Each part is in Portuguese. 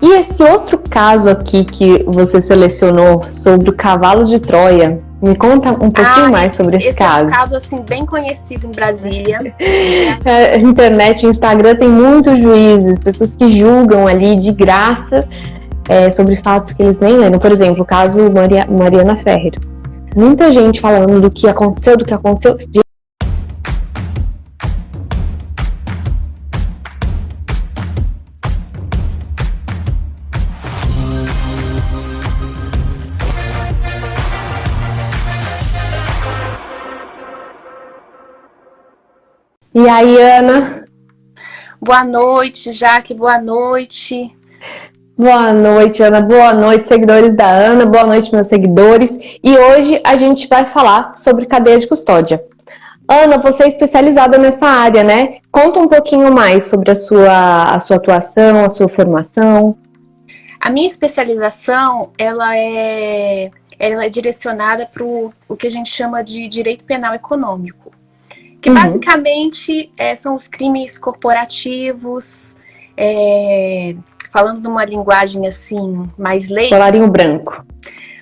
E esse outro caso aqui que você selecionou sobre o cavalo de Troia, me conta um pouquinho mais sobre esse caso. É um caso assim bem conhecido em Brasília. A internet, o Instagram tem muitos juízes, pessoas que julgam ali de graça sobre fatos que eles nem leram. Por exemplo, o caso Mariana Ferrer. Muita gente falando do que aconteceu. E aí, Ana? Boa noite, Jaque, boa noite. Boa noite, Ana. Boa noite, seguidores da Ana. Boa noite, meus seguidores. E hoje a gente vai falar sobre cadeia de custódia. Ana, você é especializada nessa área, né? Conta um pouquinho mais sobre a sua atuação, a sua formação. A minha especialização, ela é direcionada para o que a gente chama de direito penal econômico. Que basicamente são os crimes corporativos, falando numa linguagem assim, mais leiga.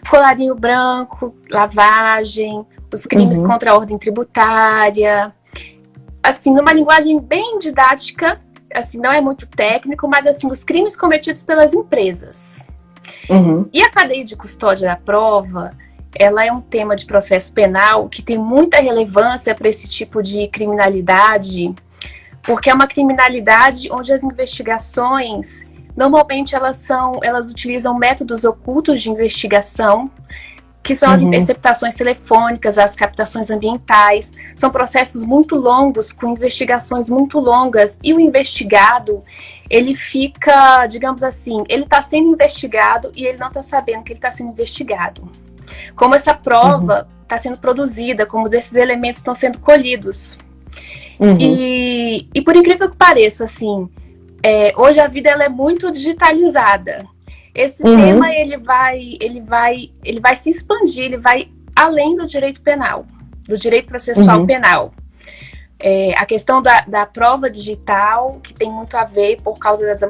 Colarinho branco, lavagem, os crimes contra a ordem tributária. Assim, numa linguagem bem didática, assim, não é muito técnico, mas assim, os crimes cometidos pelas empresas. E a cadeia de custódia da prova, ela é um tema de processo penal que tem muita relevância para esse tipo de criminalidade, porque é uma criminalidade onde as investigações, normalmente elas utilizam métodos ocultos de investigação, que são as interceptações telefônicas, as captações ambientais. São processos muito longos, com investigações muito longas, e o investigado, ele fica, digamos assim, ele está sendo investigado e ele não está sabendo que ele está sendo investigado. Como essa prova está sendo produzida, como esses elementos estão sendo colhidos. E por incrível que pareça, assim, hoje a vida ela é muito digitalizada. Esse tema ele vai se expandir, ele vai além do direito penal, do direito processual penal. A questão da prova digital, que tem muito a ver por causa das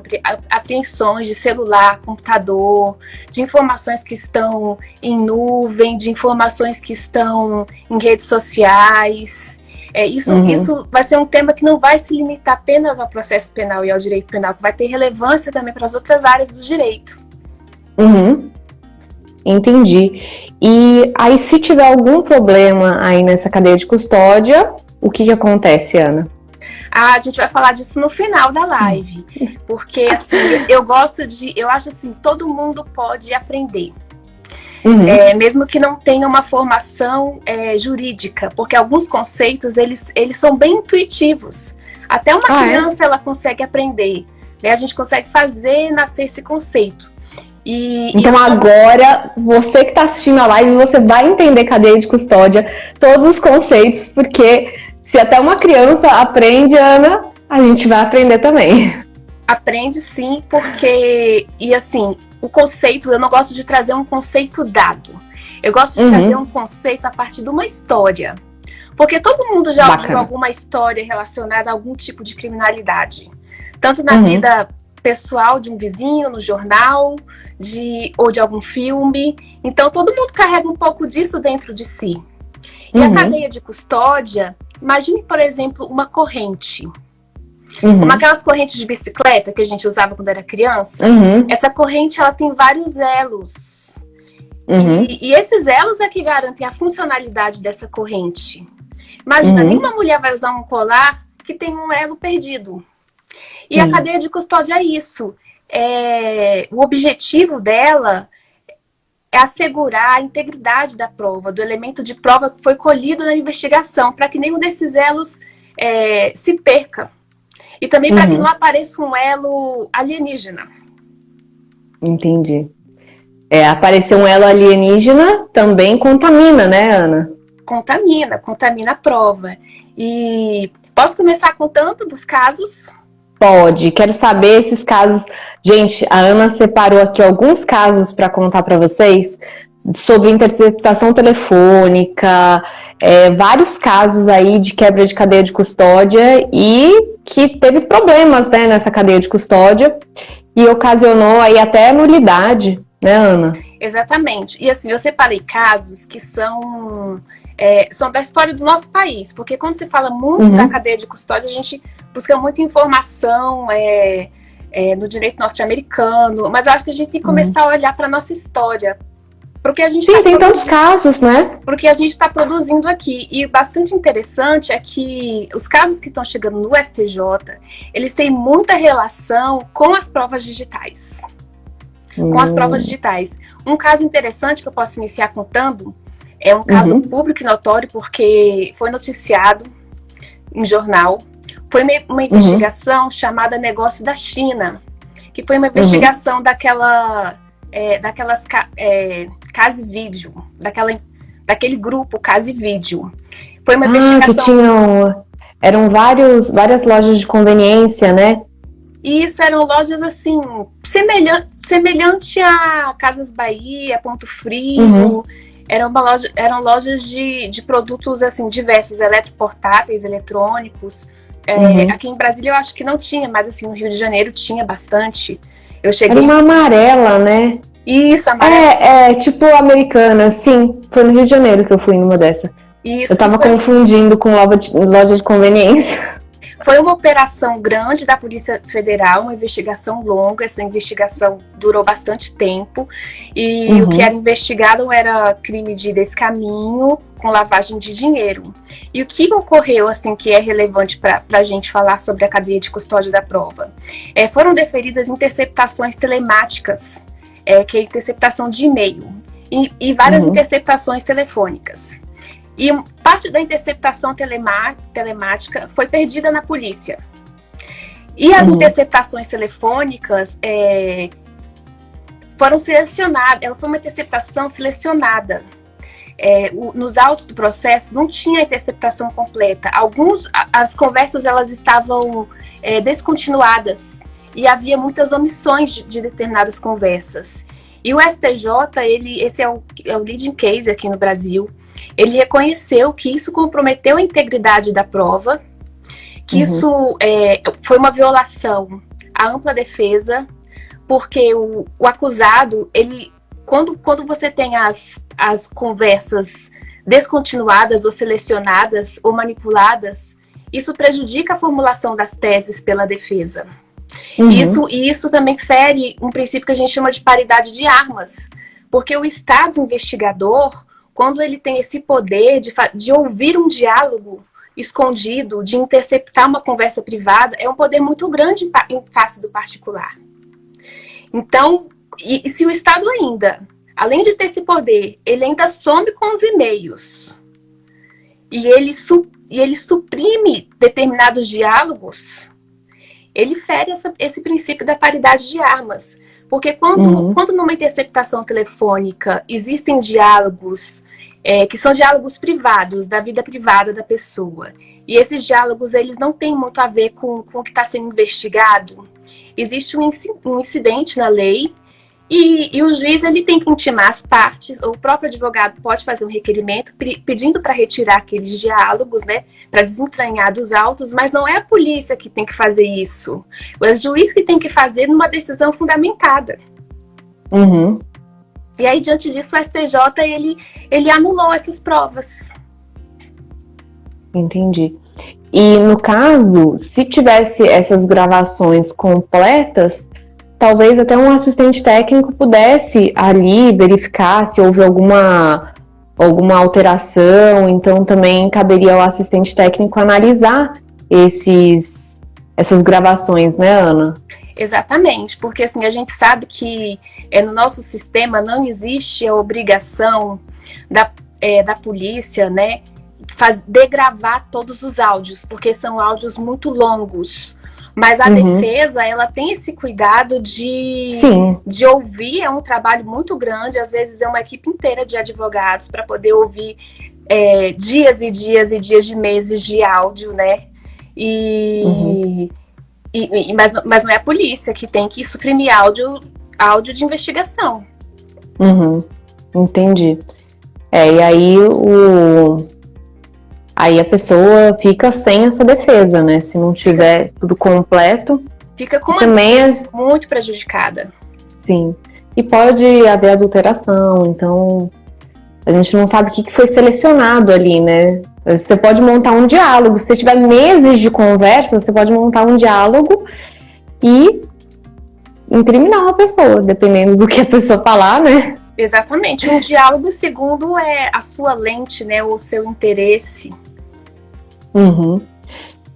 apreensões de celular, computador, de informações que estão em nuvem, de informações que estão em redes sociais. Isso vai ser um tema que não vai se limitar apenas ao processo penal e ao direito penal, que vai ter relevância também para as outras áreas do direito. Entendi. E aí, se tiver algum problema aí nessa cadeia de custódia, o que acontece, Ana? A gente vai falar disso no final da live, porque assim, eu acho assim, todo mundo pode aprender, mesmo que não tenha uma formação jurídica, porque alguns conceitos, eles são bem intuitivos. Até uma criança, ela consegue aprender, né? A gente consegue fazer nascer esse conceito. Então agora, você que está assistindo a live, você vai entender cadeia de custódia, todos os conceitos, porque se até uma criança aprende, Ana, a gente vai aprender também. Aprende sim, porque, e assim, o conceito, eu não gosto de trazer um conceito dado. Eu gosto de trazer um conceito a partir de uma história. Porque todo mundo já ouviu alguma história relacionada a algum tipo de criminalidade. Tanto na vida pessoal de um vizinho, no jornal, ou de algum filme. Então, todo mundo carrega um pouco disso dentro de si. E a cadeia de custódia, imagine, por exemplo, uma corrente. Como aquelas correntes de bicicleta que a gente usava quando era criança. Essa corrente, ela tem vários elos. E esses elos é que garantem a funcionalidade dessa corrente. Imagina, nenhuma mulher vai usar um colar que tem um elo perdido. E a cadeia de custódia é isso. O objetivo dela é assegurar a integridade da prova, do elemento de prova que foi colhido na investigação, para que nenhum desses elos se perca. E também para que não apareça um elo alienígena. Entendi. Aparecer um elo alienígena também contamina, né, Ana? Contamina a prova. E posso começar contando dos casos? Pode, quero saber esses casos. Gente, a Ana separou aqui alguns casos para contar para vocês sobre interceptação telefônica, vários casos aí de quebra de cadeia de custódia e que teve problemas, né, nessa cadeia de custódia. e ocasionou aí até nulidade, né, Ana? Exatamente. E assim, eu separei casos que são da história do nosso país, porque quando se fala muito da cadeia de custódia, a gente busca muita informação no direito norte-americano, mas eu acho que a gente tem que começar a olhar para a nossa história. Porque a gente tem tantos casos, né? Porque a gente está produzindo aqui. E bastante interessante é que os casos que estão chegando no STJ, eles têm muita relação com as provas digitais. Com as provas digitais. Um caso interessante que eu posso iniciar contando é um caso público e notório, porque foi noticiado em jornal. Foi uma investigação chamada Negócio da China, que foi uma investigação daquelas Case-Vídeo, daquele grupo Case-Vídeo. Foi uma investigação... eram várias lojas de conveniência, né? E isso eram lojas, assim, semelhante a Casas Bahia, Ponto Frio. Eram lojas de produtos, assim, diversos, eletroportáteis, eletrônicos. Aqui em Brasília eu acho que não tinha, mas, assim, no Rio de Janeiro tinha bastante. Era uma amarela, né? Isso, amarela. Tipo americana, sim. Foi no Rio de Janeiro que eu fui numa dessa. Isso, eu tava confundindo com loja de conveniência. Foi uma operação grande da Polícia Federal, uma investigação longa. Essa investigação durou bastante tempo. E o que era investigado era crime de descaminho com lavagem de dinheiro. E o que ocorreu, assim, que é relevante para a gente falar sobre a cadeia de custódia da prova? Foram deferidas interceptações telemáticas, que é interceptação de e-mail, e várias interceptações telefônicas. E parte da interceptação telemática foi perdida na polícia. E as interceptações telefônicas foram selecionadas. Ela foi uma interceptação selecionada. Nos autos do processo não tinha a interceptação completa. As conversas elas estavam descontinuadas e havia muitas omissões de determinadas conversas. E o STJ, esse é o leading case aqui no Brasil, ele reconheceu que isso comprometeu a integridade da prova, que isso foi uma violação à ampla defesa, porque o acusado, quando você tem as conversas descontinuadas ou selecionadas ou manipuladas, isso prejudica a formulação das teses pela defesa. Isso também fere um princípio que a gente chama de paridade de armas, porque o Estado investigador, quando ele tem esse poder de ouvir um diálogo escondido, de interceptar uma conversa privada, é um poder muito grande em face do particular. Então, e se o Estado ainda, além de ter esse poder, ele ainda some com os e-mails e ele suprime determinados diálogos, ele fere esse princípio da paridade de armas. Porque quando numa interceptação telefônica existem diálogos que são diálogos privados, da vida privada da pessoa, e esses diálogos eles não têm muito a ver com o que está sendo investigado, existe um incidente na lei e o juiz ele tem que intimar as partes, ou o próprio advogado pode fazer um requerimento pedindo para retirar aqueles diálogos, né, para desentranhar dos autos, mas não é a polícia que tem que fazer isso, é o juiz que tem que fazer numa decisão fundamentada. E aí, diante disso, o STJ ele anulou essas provas. Entendi. E no caso, se tivesse essas gravações completas, talvez até um assistente técnico pudesse ali verificar se houve alguma alteração, então também caberia ao assistente técnico analisar essas gravações, né, Ana? Exatamente, porque assim, a gente sabe que no nosso sistema não existe a obrigação da polícia, né, degravar todos os áudios, porque são áudios muito longos. Mas a defesa, ela tem esse cuidado de ouvir, é um trabalho muito grande, às vezes é uma equipe inteira de advogados para poder ouvir dias e dias e dias de meses de áudio, né? Mas não é a polícia que tem que suprimir áudio de investigação. Entendi. E aí a pessoa fica sem essa defesa, né? Se não tiver tudo completo. Fica com uma também vida muito prejudicada. Sim. E pode haver adulteração, então a gente não sabe o que foi selecionado ali, né? Você pode montar um diálogo. Se você tiver meses de conversa, você pode montar um diálogo e incriminar uma pessoa, dependendo do que a pessoa falar, né? Exatamente. Um diálogo segundo a sua lente, né? O seu interesse. Uhum.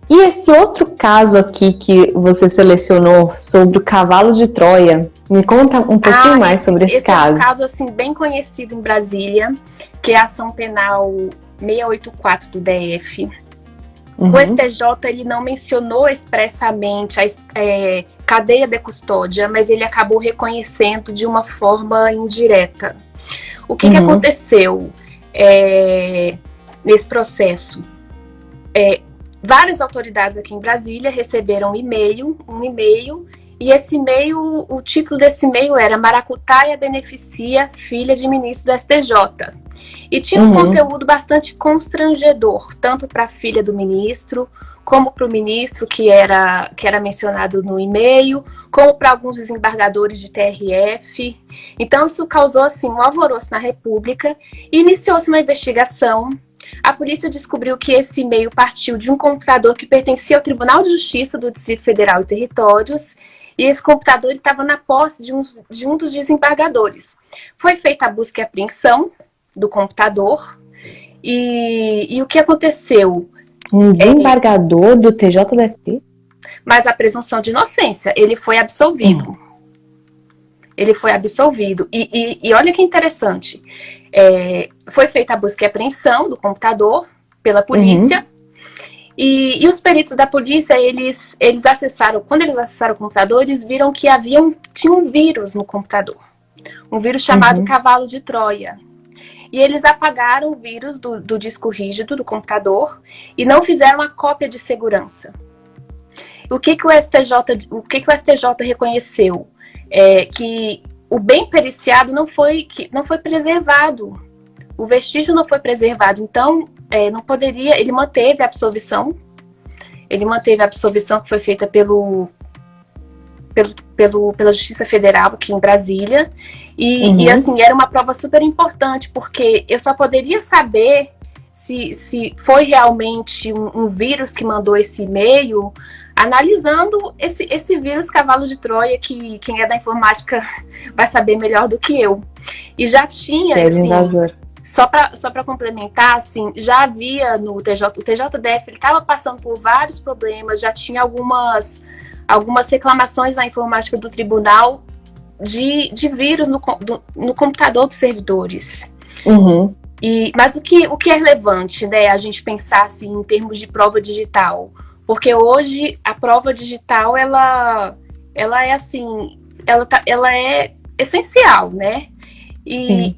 E esse outro caso aqui que você selecionou sobre o cavalo de Troia, me conta um pouquinho mais sobre esse caso. É um caso assim, bem conhecido em Brasília, que é a ação penal 684 do DF. Uhum. O STJ ele não mencionou expressamente a cadeia de custódia, mas ele acabou reconhecendo de uma forma indireta. O que aconteceu nesse processo? Várias autoridades aqui em Brasília receberam um e-mail, e esse e-mail, o título desse e-mail era Maracutaia beneficia filha de ministro do STJ. E tinha um conteúdo bastante constrangedor, tanto para a filha do ministro, como para o ministro que era mencionado no e-mail, como para alguns desembargadores de TRF. Então isso causou assim, um alvoroço na República e iniciou-se uma investigação. A polícia descobriu que esse e-mail partiu de um computador que pertencia ao Tribunal de Justiça do Distrito Federal e Territórios, e esse computador estava na posse de um dos desembargadores. Foi feita a busca e apreensão do computador, e o que aconteceu? Um desembargador do TJDF? Mas a presunção de inocência, ele foi absolvido. Ele foi absolvido. E olha que interessante. Foi feita a busca e apreensão do computador pela polícia. E os peritos da polícia, eles acessaram, quando eles acessaram o computador, eles viram que tinha um vírus no computador. Um vírus chamado Cavalo de Troia. E eles apagaram o vírus do disco rígido do computador e não fizeram a cópia de segurança. O que o STJ reconheceu? Que o bem periciado não foi preservado. O vestígio não foi preservado. Então, não poderia... Ele manteve a absolvição. Ele manteve a absolvição que foi feita pela Justiça Federal aqui em Brasília. E assim, era uma prova super importante, porque eu só poderia saber se foi realmente um vírus que mandou esse e-mail, analisando esse vírus Cavalo de Troia, que quem é da informática vai saber melhor do que eu. E já tinha, assim, só para complementar, assim, já havia no TJ, o TJDF, ele estava passando por vários problemas, já tinha algumas reclamações na informática do tribunal de vírus no computador dos servidores. Mas o que é relevante, né, a gente pensar assim, em termos de prova digital? Porque hoje a prova digital, ela é assim, ela é essencial, né? E sim,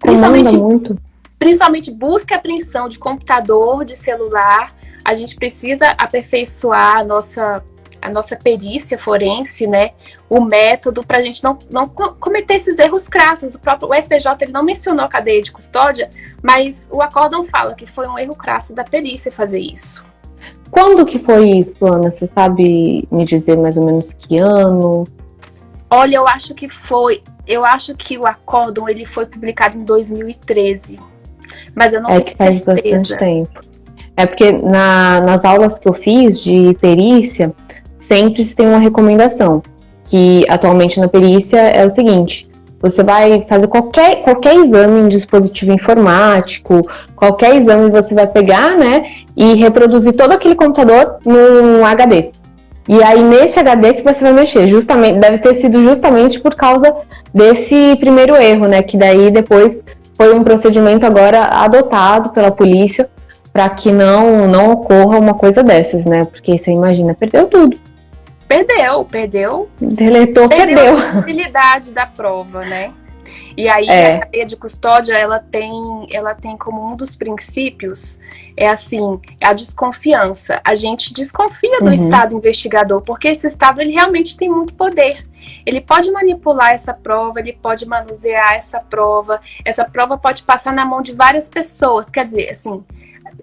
principalmente busca e apreensão de computador, de celular, a gente precisa aperfeiçoar a nossa perícia forense, né? O método para a gente não cometer esses erros crassos. O STJ ele não mencionou a cadeia de custódia, mas o acórdão fala que foi um erro crasso da perícia fazer isso. Quando que foi isso, Ana? Você sabe me dizer mais ou menos que ano? Olha, eu acho que o acórdão ele foi publicado em 2013, mas eu não tenho que faz certeza. Bastante tempo. É porque nas aulas que eu fiz de perícia, sempre se tem uma recomendação, que atualmente na perícia é o seguinte: você vai fazer qualquer exame em dispositivo informático, qualquer exame você vai pegar, né, e reproduzir todo aquele computador num HD. E aí nesse HD que você vai mexer, deve ter sido justamente por causa desse primeiro erro, né, que daí depois foi um procedimento agora adotado pela polícia para que não ocorra uma coisa dessas, né, porque você imagina, perdeu tudo. Perdeu. Deletou, perdeu. A utilidade da prova, né? E aí a cadeia de custódia, ela tem como um dos princípios, a desconfiança. A gente desconfia do Estado investigador, porque esse Estado, ele realmente tem muito poder. Ele pode manipular essa prova, ele pode manusear essa prova pode passar na mão de várias pessoas. Quer dizer, assim,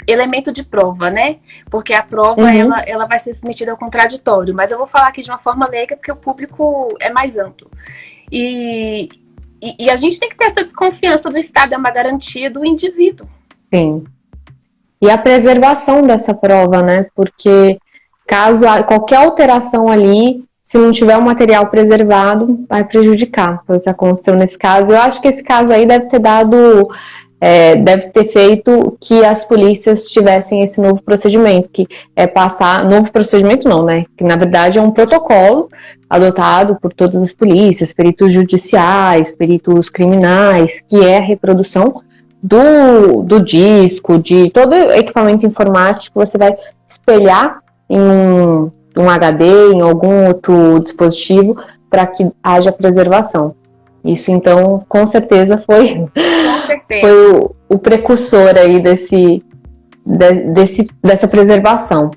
elemento de prova, né? Porque a prova, ela vai ser submetida ao contraditório. Mas eu vou falar aqui de uma forma leiga, porque o público é mais amplo. E a gente tem que ter essa desconfiança do Estado, é uma garantia do indivíduo. Sim. E a preservação dessa prova, né? Porque caso qualquer alteração ali, se não tiver o material preservado, vai prejudicar. Foi o que aconteceu nesse caso. Eu acho que esse caso aí deve ter feito que as polícias tivessem esse novo procedimento, que é passar, novo procedimento não, né? Que na verdade é um protocolo adotado por todas as polícias, peritos judiciais, peritos criminais, que é a reprodução do disco, de todo equipamento informático, você vai espelhar em um HD, em algum outro dispositivo, para que haja preservação. Isso, então, com certeza foi o precursor aí dessa preservação.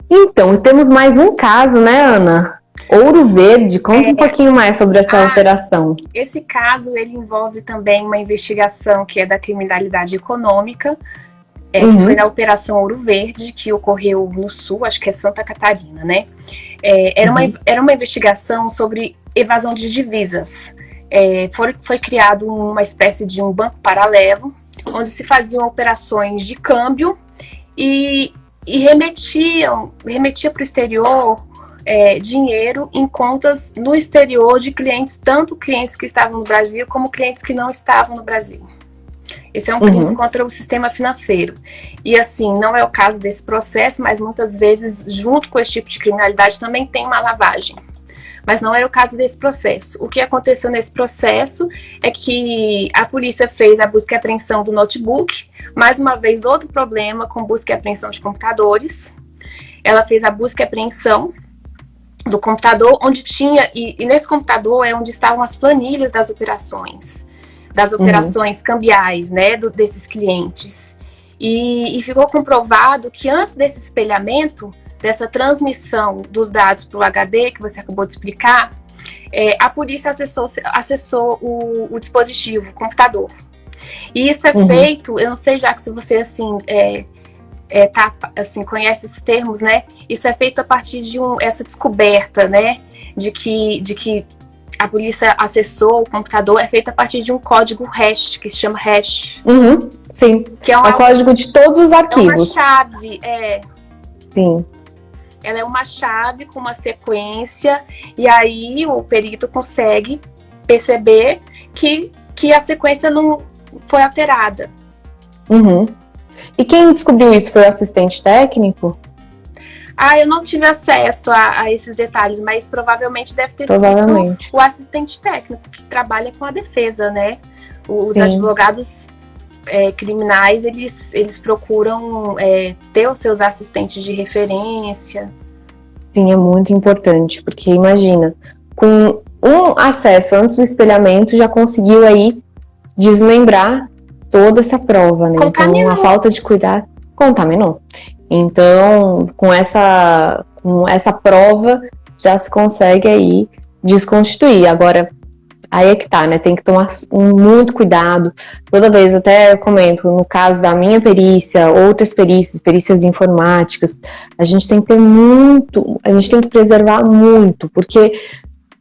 Então, temos mais um caso, né, Ana? Ouro Verde, conta um pouquinho mais sobre essa operação. Esse caso, ele envolve também uma investigação que é da criminalidade econômica, que foi na Operação Ouro Verde, que ocorreu no Sul, acho que é Santa Catarina, né? Era uma investigação sobre evasão de divisas. Foi criado uma espécie de um banco paralelo, onde se faziam operações de câmbio e remetia para o exterior dinheiro em contas no exterior de clientes, tanto clientes que estavam no Brasil como clientes que não estavam no Brasil. Esse é um crime contra o sistema financeiro. E assim, não é o caso desse processo, mas muitas vezes, junto com esse tipo de criminalidade, também tem uma lavagem. Mas não era o caso desse processo. O que aconteceu nesse processo é que a polícia fez a busca e apreensão do notebook. Mais uma vez, outro problema com busca e apreensão de computadores. Ela fez a busca e apreensão do computador, onde tinha... E nesse computador é onde estavam as planilhas das operações cambiais, né, desses clientes. E ficou comprovado que antes desse espelhamento, dessa transmissão dos dados para o HD, que você acabou de explicar, a polícia acessou o dispositivo, o computador. E isso é feito, eu não sei, já que se você assim, conhece esses termos, né? Isso é feito a partir de essa descoberta, né? De que a polícia acessou o computador, é feito a partir de um código hash, que se chama hash. Sim, que é o código de todos os arquivos. É uma chave, Sim. Ela é uma chave com uma sequência, e aí o perito consegue perceber que a sequência não foi alterada. E quem descobriu isso foi o assistente técnico? Eu não tive acesso a esses detalhes, mas provavelmente deve ter sido o assistente técnico que trabalha com a defesa, né? Os advogados criminais, eles procuram ter os seus assistentes de referência. Sim, é muito importante, porque imagina, com um acesso antes do espelhamento, já conseguiu aí desmembrar toda essa prova, né? Contaminou. Então, a falta de cuidado contaminou. Então, com essa prova, já se consegue aí desconstituir. Agora, aí é que tá, né? Tem que tomar muito cuidado. Toda vez, até eu comento, no caso da minha perícia, outras perícias informáticas, a gente tem que preservar muito, porque,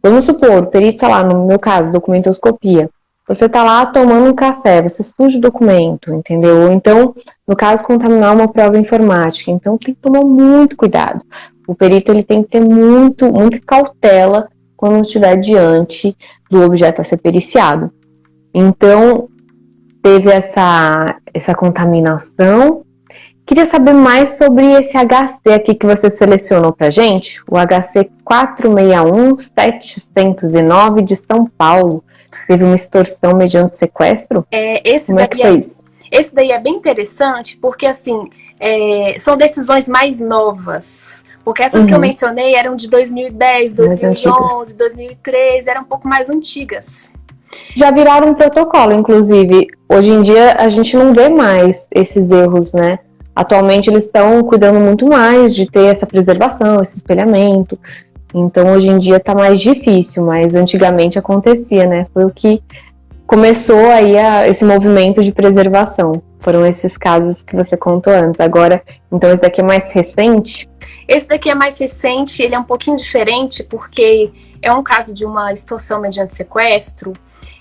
vamos supor, o perito tá lá, no meu caso, documentoscopia. Você tá lá tomando um café, você suja o documento, entendeu? Ou então, no caso, contaminar uma prova informática. Então, tem que tomar muito cuidado. O perito, ele tem que ter muita cautela quando estiver diante do objeto a ser periciado. Então, teve essa contaminação. Queria saber mais sobre esse HC aqui que você selecionou pra gente, o HC 461-709 de São Paulo. Teve uma extorsão mediante sequestro? Esse daí é bem interessante, porque assim, são decisões mais novas. Porque essas que eu mencionei eram de 2010, 2011, 2013, eram um pouco mais antigas. Já viraram um protocolo, inclusive. Hoje em dia a gente não vê mais esses erros, né? Atualmente eles estão cuidando muito mais de ter essa preservação, esse espelhamento. Então hoje em dia tá mais difícil, mas antigamente acontecia, né? Foi o que começou aí esse movimento de preservação. Foram esses casos que você contou antes. Agora, então esse daqui é mais recente? Esse daqui é mais recente, ele é um pouquinho diferente, porque é um caso de uma extorsão mediante sequestro,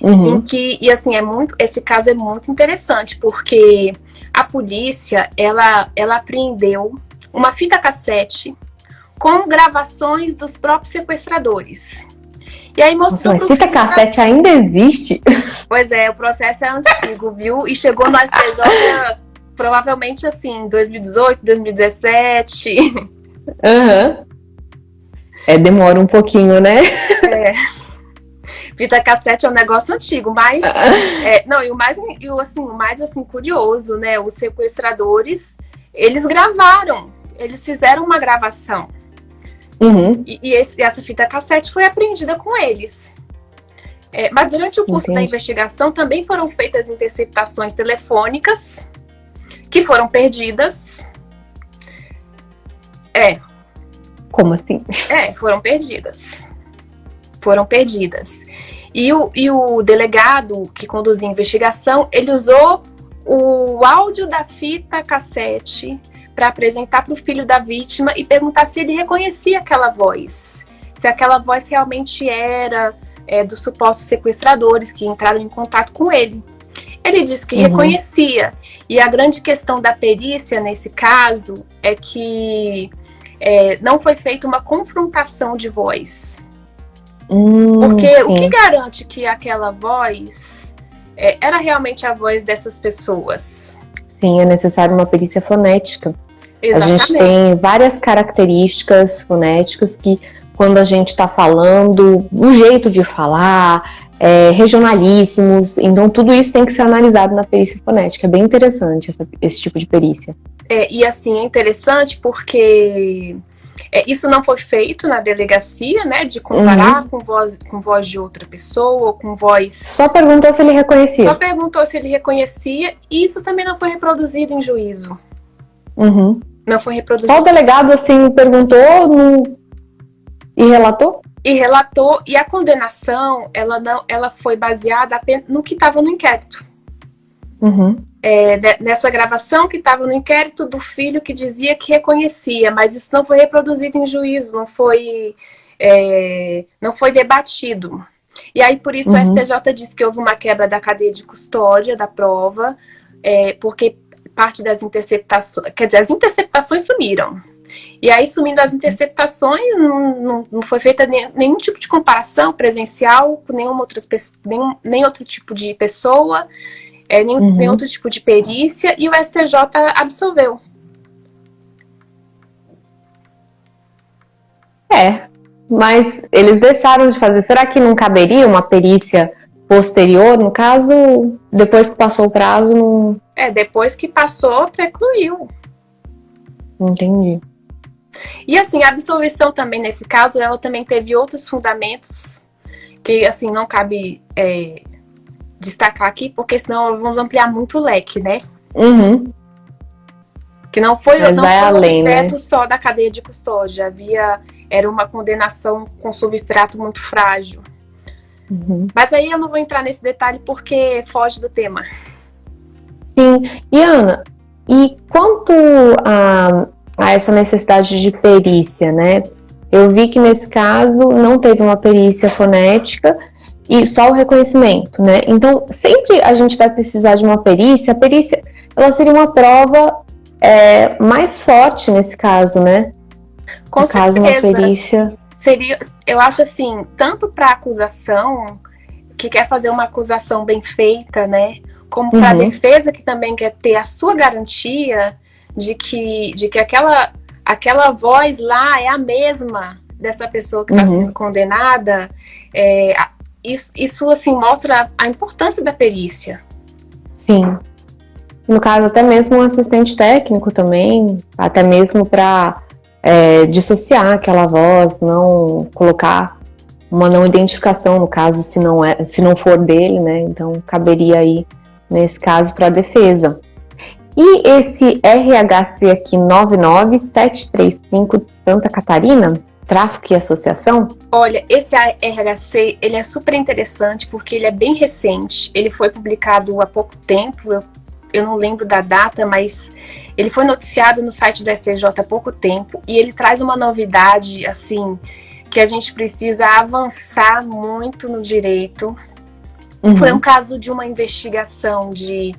em que, e assim, esse caso é muito interessante, porque a polícia, ela apreendeu uma fita cassete com gravações dos próprios sequestradores. E aí mostrou. Nossa, mas fita cassete ainda existe? Pois é, o processo é antigo, viu? E chegou no STJ provavelmente assim, 2018, 2017. Demora um pouquinho, né? Fita cassete é um negócio antigo, mas o mais curioso, né? Os sequestradores, eles gravaram, eles fizeram uma gravação. E essa fita cassete foi apreendida com eles. Mas durante o curso da investigação também foram feitas interceptações telefônicas que foram perdidas. Como assim? Foram perdidas. Foram perdidas. E o delegado que conduzia a investigação, ele usou o áudio da fita cassete para apresentar para o filho da vítima e perguntar se ele reconhecia aquela voz. Se aquela voz realmente era dos supostos sequestradores que entraram em contato com ele. Ele disse que reconhecia. E a grande questão da perícia nesse caso é que não foi feita uma confrontação de voz. Porque sim. O que garante que aquela voz era realmente a voz dessas pessoas? Sim, é necessário uma perícia fonética. Exatamente. A gente tem várias características fonéticas que, quando a gente está falando, o jeito de falar, regionalíssimos, então tudo isso tem que ser analisado na perícia fonética. É bem interessante esse tipo de perícia. E assim, é interessante porque isso não foi feito na delegacia, né? De comparar com voz de outra pessoa ou com voz... Só perguntou se ele reconhecia. Só perguntou se ele reconhecia, e isso também não foi reproduzido em juízo. Não foi reproduzido. Só o delegado, assim, perguntou e relatou? E relatou, e a condenação, ela foi baseada apenas no que estava no inquérito. Nessa gravação que estava no inquérito do filho que dizia que reconhecia, mas isso não foi reproduzido em juízo, não foi debatido. E aí, por isso, o STJ disse que houve uma quebra da cadeia de custódia da prova, porque parte das interceptações, quer dizer, as interceptações sumiram. E aí, sumindo as interceptações, não foi feita nenhum tipo de comparação presencial com nem outro tipo de pessoa, nem outro tipo de perícia, e o STJ absolveu. Mas eles deixaram de fazer. Será que não caberia uma perícia posterior? No caso, depois que passou o prazo, não... Depois que passou, precluiu. Entendi. E assim, a absolvição também, nesse caso, ela também teve outros fundamentos que, assim, não cabe destacar aqui, porque senão vamos ampliar muito o leque, né? Que não foi o objeto só da cadeia de custódia. Era uma condenação com substrato muito frágil. Mas aí eu não vou entrar nesse detalhe porque foge do tema. Sim. E Ana, e quanto a essa necessidade de perícia, né? Eu vi que nesse caso não teve uma perícia fonética e só o reconhecimento, né? Então, sempre a gente vai precisar de uma perícia. A perícia, ela seria uma prova mais forte nesse caso, né? Com certeza. Uma perícia... Seria, eu acho assim, tanto para a acusação, que quer fazer uma acusação bem feita, né? Como para a defesa, que também quer ter a sua garantia de que aquela voz lá é a mesma dessa pessoa que está sendo condenada. Isso assim, mostra a importância da perícia. Sim. No caso, até mesmo um assistente técnico também, até mesmo para dissociar aquela voz, não colocar uma não identificação, no caso, se não for dele, né? Então, caberia aí, nesse caso, para a defesa. E esse RHC aqui, 99735 de Santa Catarina, Tráfico e Associação? Olha, esse RHC, ele é super interessante porque ele é bem recente. Ele foi publicado há pouco tempo, eu não lembro da data, mas ele foi noticiado no site do STJ há pouco tempo, e ele traz uma novidade, assim, que a gente precisa avançar muito no direito. Foi um caso de uma investigação de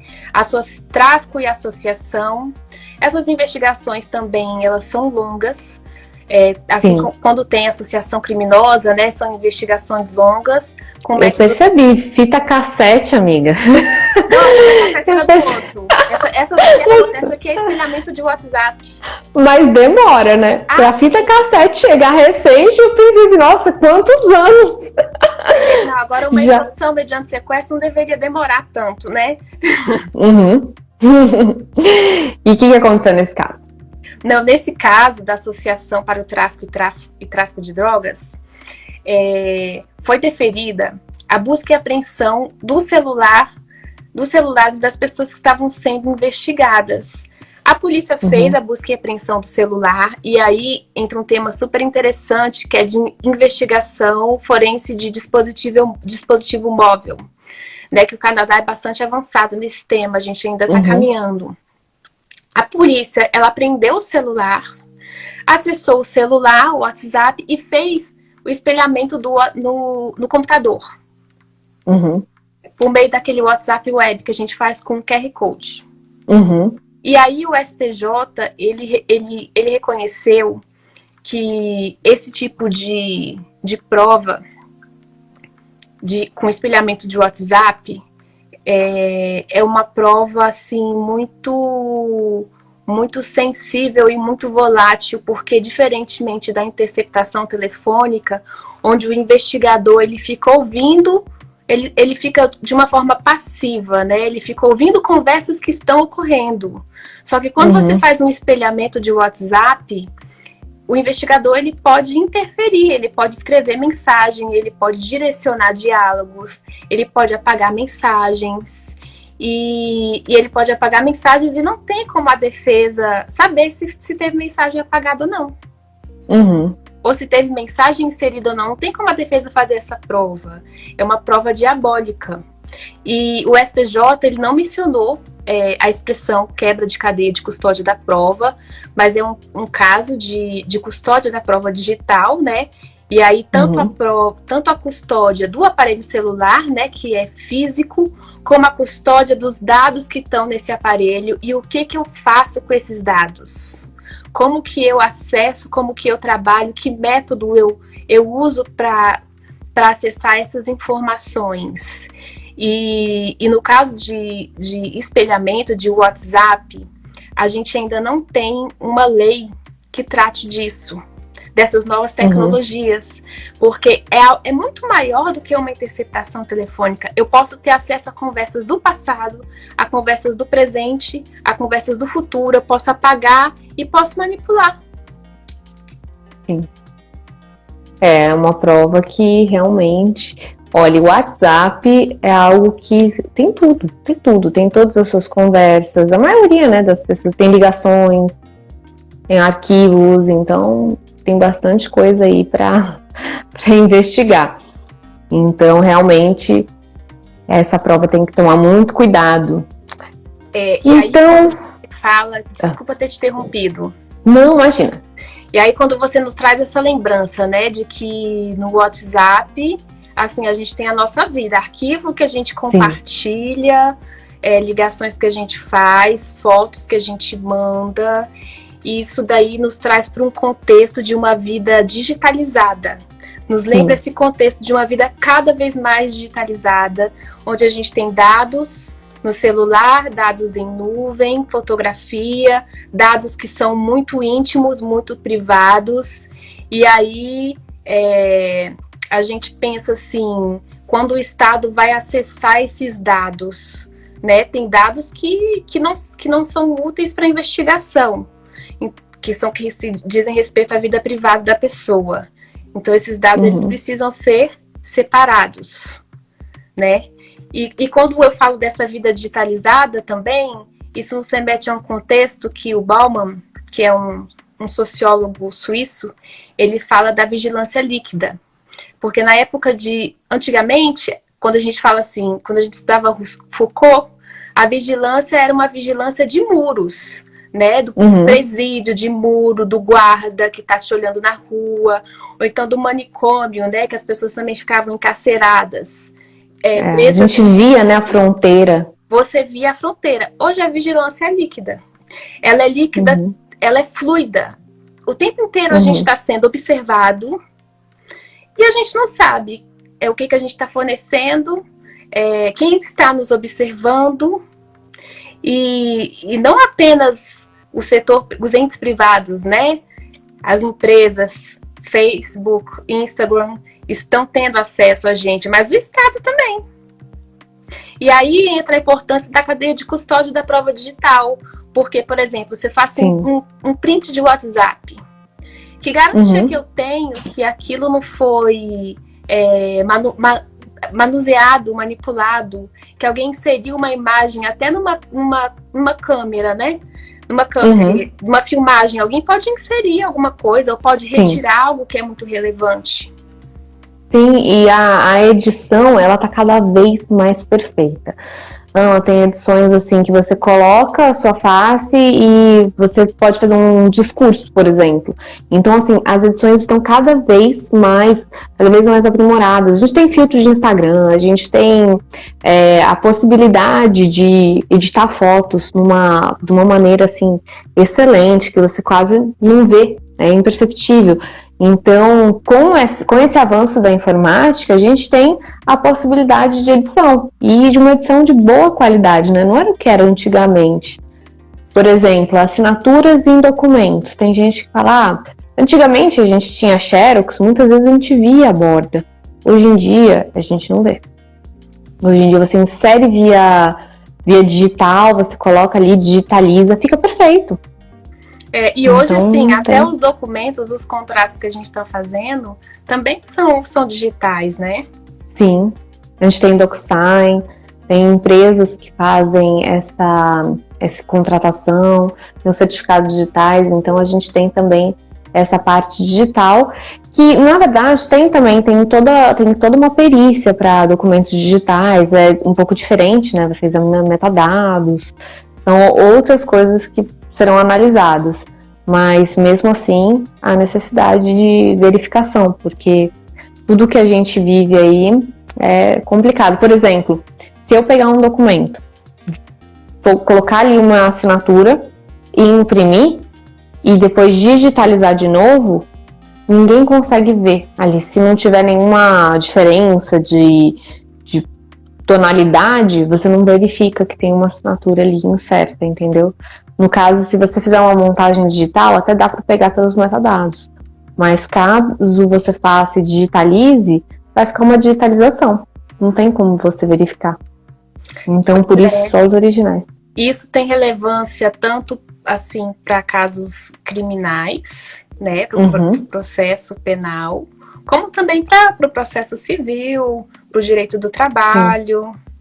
tráfico e associação. Essas investigações também, elas são longas. Assim, quando tem associação criminosa, né, são investigações longas. Eu percebi, fita cassete, amiga. Não, a cassete era do outro. Essa aqui é espelhamento de WhatsApp. Mas demora, né? Pra fita cassete chegar recente, eu pensei assim, nossa, quantos anos? Não, agora uma execução mediante sequestro não deveria demorar tanto, né? E o que aconteceu nesse caso? Não, nesse caso da Associação para o Tráfico e Tráfico de Drogas, foi deferida a busca e apreensão dos celulares das pessoas que estavam sendo investigadas. A polícia fez a busca e apreensão do celular, e aí entra um tema super interessante, que é de investigação forense de dispositivo móvel, né, que o Canadá é bastante avançado nesse tema, a gente ainda está caminhando. A polícia, ela apreendeu o celular, acessou o celular, o WhatsApp, e fez o espelhamento no computador. Por meio daquele WhatsApp web que a gente faz com QR Code. E aí o STJ, ele reconheceu que esse tipo de prova com espelhamento de WhatsApp é uma prova assim muito sensível e muito volátil, porque diferentemente da interceptação telefônica, onde o investigador ele fica ouvindo, ele fica de uma forma passiva, né? Ele fica ouvindo conversas que estão ocorrendo. Só que quando você faz um espelhamento de WhatsApp, o investigador ele pode interferir, ele pode escrever mensagem, ele pode direcionar diálogos, ele pode apagar mensagens, e ele pode apagar mensagens e não tem como a defesa saber se teve mensagem apagada ou não. Ou se teve mensagem inserida ou não. Não tem como a defesa fazer essa prova. É uma prova diabólica. E o STJ, ele não mencionou a expressão quebra de cadeia de custódia da prova, mas é um caso de custódia da prova digital, né? E aí, tanto a custódia do aparelho celular, né, que é físico, como a custódia dos dados que estão nesse aparelho e o que eu faço com esses dados. Como que eu acesso, como que eu trabalho, que método eu uso para acessar essas informações. E no caso de espelhamento de WhatsApp, a gente ainda não tem uma lei que trate disso, dessas novas tecnologias, porque é muito maior do que uma interceptação telefônica. Eu posso ter acesso a conversas do passado, a conversas do presente, a conversas do futuro, eu posso apagar e posso manipular. Sim. É uma prova que realmente... Olha, o WhatsApp é algo que tem tudo, tem todas as suas conversas, a maioria, né, das pessoas tem ligações, tem arquivos, então tem bastante coisa aí para investigar. Então, realmente, essa prova tem que tomar muito cuidado. Então, aí, desculpa ter te interrompido. Não, imagina. E aí, quando você nos traz essa lembrança, né, de que no WhatsApp, assim, a gente tem a nossa vida, arquivo que a gente compartilha, ligações que a gente faz, fotos que a gente manda, e isso daí nos traz para um contexto de uma vida digitalizada. Nos lembra esse contexto de uma vida cada vez mais digitalizada, onde a gente tem dados no celular, dados em nuvem, fotografia, dados que são muito íntimos, muito privados, e aí a gente pensa assim, quando o Estado vai acessar esses dados, né, tem dados que não são úteis para investigação, que se dizem respeito à vida privada da pessoa. Então, esses dados eles precisam ser separados, né? E quando eu falo dessa vida digitalizada também, isso nos remete a um contexto que o Bauman, que é um sociólogo suíço, ele fala da vigilância líquida. Porque na época antigamente, quando a gente fala assim, quando a gente estudava Foucault, A vigilância era uma vigilância de muros, né? Do presídio, de muro, do guarda que está te olhando na rua, ou então do manicômio, né? Que as pessoas também ficavam encarceradas. A gente via, né, a fronteira. Você via a fronteira. Hoje a vigilância é líquida. Ela é líquida, ela é fluida. O tempo inteiro a gente está sendo observado e a gente não sabe o que a gente está fornecendo, quem está nos observando, e não apenas o setor, os entes privados, né? As empresas, Facebook, Instagram, estão tendo acesso a gente, mas o Estado também. E aí entra a importância da cadeia de custódia da prova digital, porque, por exemplo, você faz um print de WhatsApp. Que garantia que eu tenho que aquilo não foi manuseado, manipulado, que alguém inseriu uma imagem até numa câmera, né? Numa câmera, numa filmagem, alguém pode inserir alguma coisa ou pode retirar algo que é muito relevante. Sim, e a edição, ela tá cada vez mais perfeita. Tem edições assim que você coloca a sua face e você pode fazer um discurso, por exemplo. Então, assim, as edições estão cada vez mais aprimoradas. A gente tem filtros de Instagram, a gente tem a possibilidade de editar fotos de uma maneira assim excelente, que você quase não vê, é imperceptível. Então, com esse avanço da informática, a gente tem a possibilidade de edição, e de uma edição de boa qualidade, né? Não era o que era antigamente. Por exemplo, assinaturas em documentos. Tem gente que fala, antigamente a gente tinha xerox, muitas vezes a gente via a borda. Hoje em dia, a gente não vê. Hoje em dia você insere via digital, você coloca ali, digitaliza, fica perfeito. E hoje, então, assim, até os documentos, os contratos que a gente está fazendo, também são digitais, né? Sim, a gente tem DocuSign, tem empresas que fazem essa contratação, tem os certificados digitais, então a gente tem também essa parte digital, que na verdade tem toda uma perícia para documentos digitais, é um pouco diferente, né? Você examina metadados, são outras coisas que serão analisadas, mas mesmo assim há necessidade de verificação, porque tudo que a gente vive aí é complicado. Por exemplo, se eu pegar um documento, vou colocar ali uma assinatura e imprimir, e depois digitalizar de novo, ninguém consegue ver ali. Se não tiver nenhuma diferença de tonalidade, você não verifica que tem uma assinatura ali incerta, entendeu? No caso, se você fizer uma montagem digital, até dá para pegar pelos metadados. Mas caso você faça e digitalize, vai ficar uma digitalização. Não tem como você verificar. Então, por isso, só os originais. Isso tem relevância tanto, assim, para casos criminais, né? Para o processo penal, como também para o processo civil, para o direito do trabalho. Sim.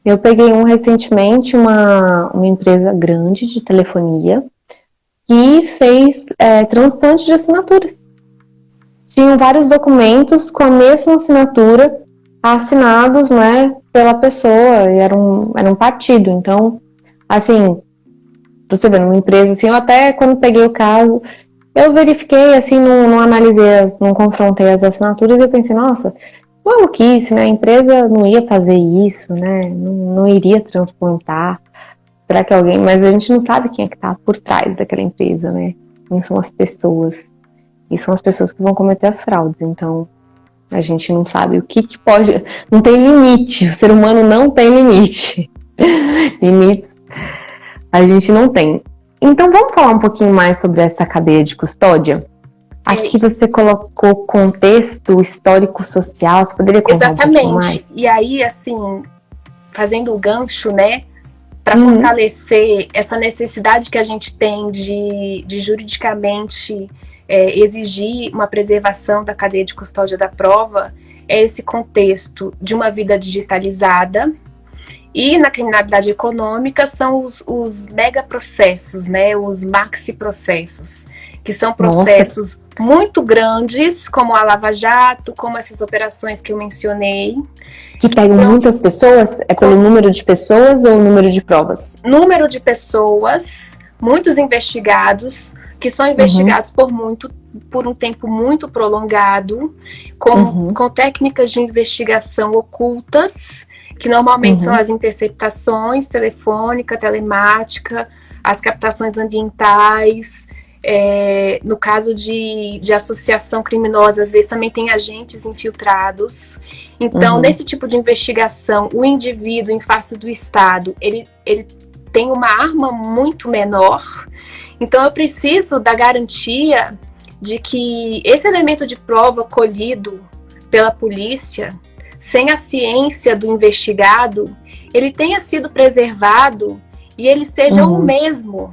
Eu peguei recentemente uma empresa grande de telefonia que fez transplante de assinaturas. Tinham vários documentos com a mesma assinatura assinados, né, pela pessoa, e era um partido. Então, assim, você vê, numa empresa assim, eu até quando peguei o caso, eu verifiquei, assim, não analisei, não confrontei as assinaturas, e eu pensei, nossa, maluquice, né? A empresa não ia fazer isso, né? Não iria transplantar. Será que alguém... Mas a gente não sabe quem é que tá por trás daquela empresa, né? Quem são as pessoas. E são as pessoas que vão cometer as fraudes. Então, a gente não sabe o que pode... Não tem limite. O ser humano não tem limite. Limites a gente não tem. Então, vamos falar um pouquinho mais sobre essa cadeia de custódia? Aqui você colocou contexto histórico-social, você poderia contar um pouquinho mais? Exatamente. E aí, assim, fazendo o gancho, né, para fortalecer essa necessidade que a gente tem de juridicamente exigir uma preservação da cadeia de custódia da prova, é esse contexto de uma vida digitalizada. E na criminalidade econômica são os megaprocessos, né, os maxi-processos, que são processos muito grandes, como a Lava Jato, como essas operações que eu mencionei. Que pegam muitas pessoas? É pelo número de pessoas ou número de provas? Número de pessoas, muitos investigados, que são investigados por um tempo muito prolongado, com técnicas de investigação ocultas, que normalmente são as interceptações telefônica, telemática, as captações ambientais. No caso de associação criminosa, às vezes também tem agentes infiltrados. Então, nesse tipo de investigação, o indivíduo em face do Estado, ele tem uma arma muito menor. Então, eu preciso da garantia de que esse elemento de prova colhido pela polícia, sem a ciência do investigado, ele tenha sido preservado e ele seja o mesmo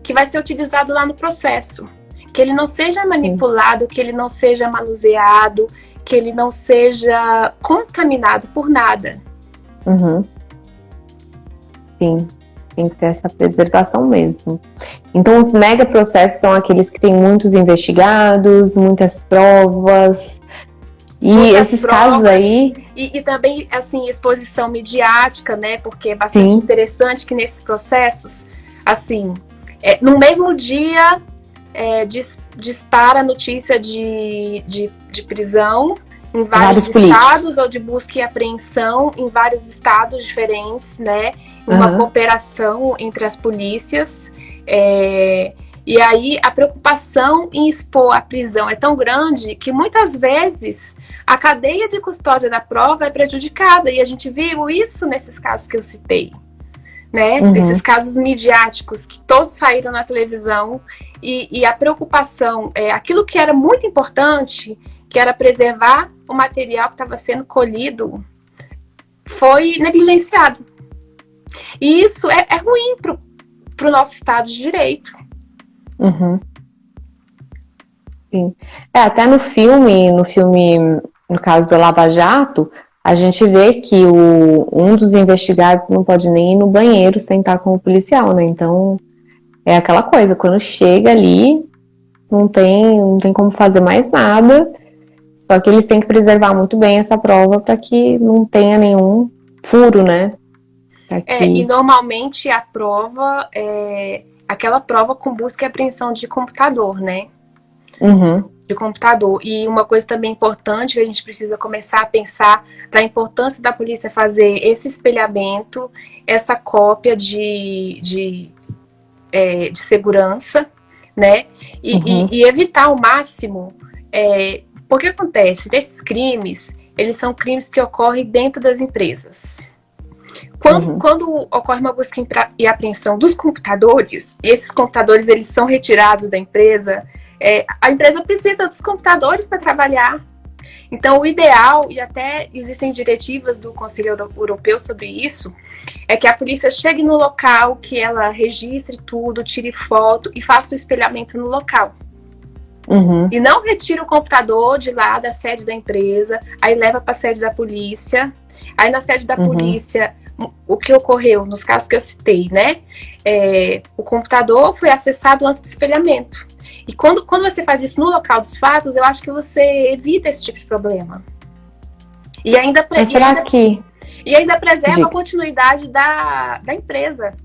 que vai ser utilizado lá no processo. Que ele não seja manipulado, que ele não seja manuseado, que ele não seja contaminado por nada. Sim, tem que ter essa preservação mesmo. Então, os megaprocessos são aqueles que têm muitos investigados, muitas provas. E esses casos aí... E também, assim, exposição midiática, né? Porque é bastante interessante que nesses processos, assim, no mesmo dia, dispara a notícia de prisão em vários estados, ou de busca e apreensão em vários estados diferentes, né? Uma cooperação entre as polícias. E aí a preocupação em expor a prisão é tão grande que muitas vezes a cadeia de custódia da prova é prejudicada. E a gente viu isso nesses casos que eu citei, né? Esses casos midiáticos que todos saíram na televisão. E a preocupação, aquilo que era muito importante, que era preservar o material que estava sendo colhido, foi negligenciado. E isso é ruim para o nosso Estado de Direito. Sim. Até no filme, no caso do Lava Jato, a gente vê que um dos investigados não pode nem ir no banheiro sentar com o policial, né? Então, é aquela coisa, quando chega ali, não tem como fazer mais nada, só que eles têm que preservar muito bem essa prova para que não tenha nenhum furo, né? E normalmente a prova é aquela prova com busca e apreensão de computador, né? De computador. E uma coisa também importante que a gente precisa começar a pensar da importância da polícia fazer esse espelhamento, essa cópia de segurança, né? E evitar ao máximo, porque acontece, esses crimes, eles são crimes que ocorrem dentro das empresas. Quando ocorre uma busca e apreensão dos computadores, e esses computadores eles são retirados da empresa, a empresa precisa dos computadores para trabalhar. Então, o ideal, e até existem diretivas do Conselho Europeu sobre isso, é que a polícia chegue no local, que ela registre tudo, tire foto e faça o espelhamento no local. E não retire o computador de lá da sede da empresa, aí leva para a sede da polícia. Aí na sede da polícia, o que ocorreu nos casos que eu citei, né? O computador foi acessado antes do espelhamento. E quando você faz isso no local dos fatos, eu acho que você evita esse tipo de problema. E ainda preserva a continuidade da empresa.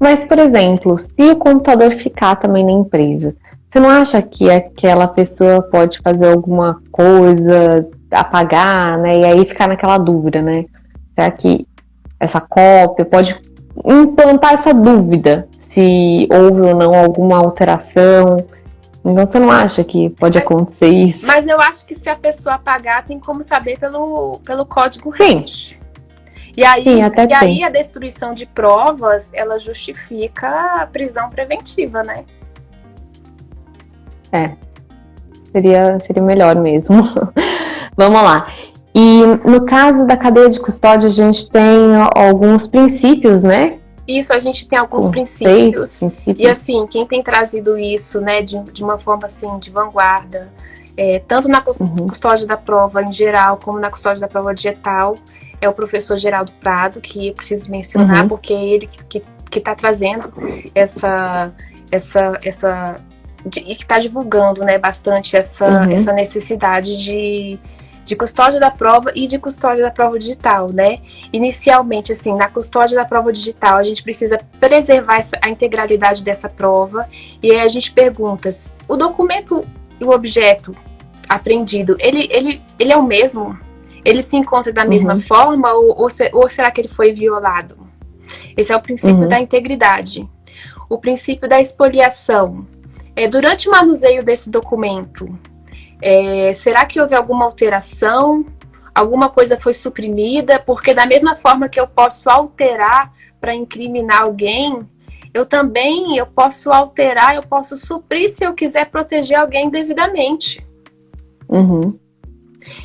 Mas, por exemplo, se o computador ficar também na empresa, você não acha que aquela pessoa pode fazer alguma coisa, apagar, né? E aí ficar naquela dúvida, né? Será que essa cópia pode implantar essa dúvida se houve ou não alguma alteração? Então você não acha que pode acontecer isso? Mas eu acho que se a pessoa apagar, tem como saber pelo código hash. E aí a destruição de provas, ela justifica a prisão preventiva, né? Seria melhor mesmo. Vamos lá. E no caso da cadeia de custódia, a gente tem alguns princípios, né? Isso, a gente tem alguns princípios. E assim, quem tem trazido isso, né, de uma forma assim, de vanguarda, tanto na custódia da prova em geral, como na custódia da prova digital, é o professor Geraldo Prado, que eu preciso mencionar, porque é ele que está trazendo essa e que está divulgando, né, bastante essa necessidade de custódia da prova e de custódia da prova digital, né? Inicialmente, assim, na custódia da prova digital, a gente precisa preservar a integralidade dessa prova, e aí a gente pergunta, o documento e o objeto apreendido, ele é o mesmo? Ele se encontra da mesma forma ou será que ele foi violado? Esse é o princípio da integridade. O princípio da expoliação. Durante o manuseio desse documento, será que houve alguma alteração? Alguma coisa foi suprimida? Porque da mesma forma que eu posso alterar para incriminar alguém, eu posso alterar, eu posso suprir se eu quiser proteger alguém devidamente.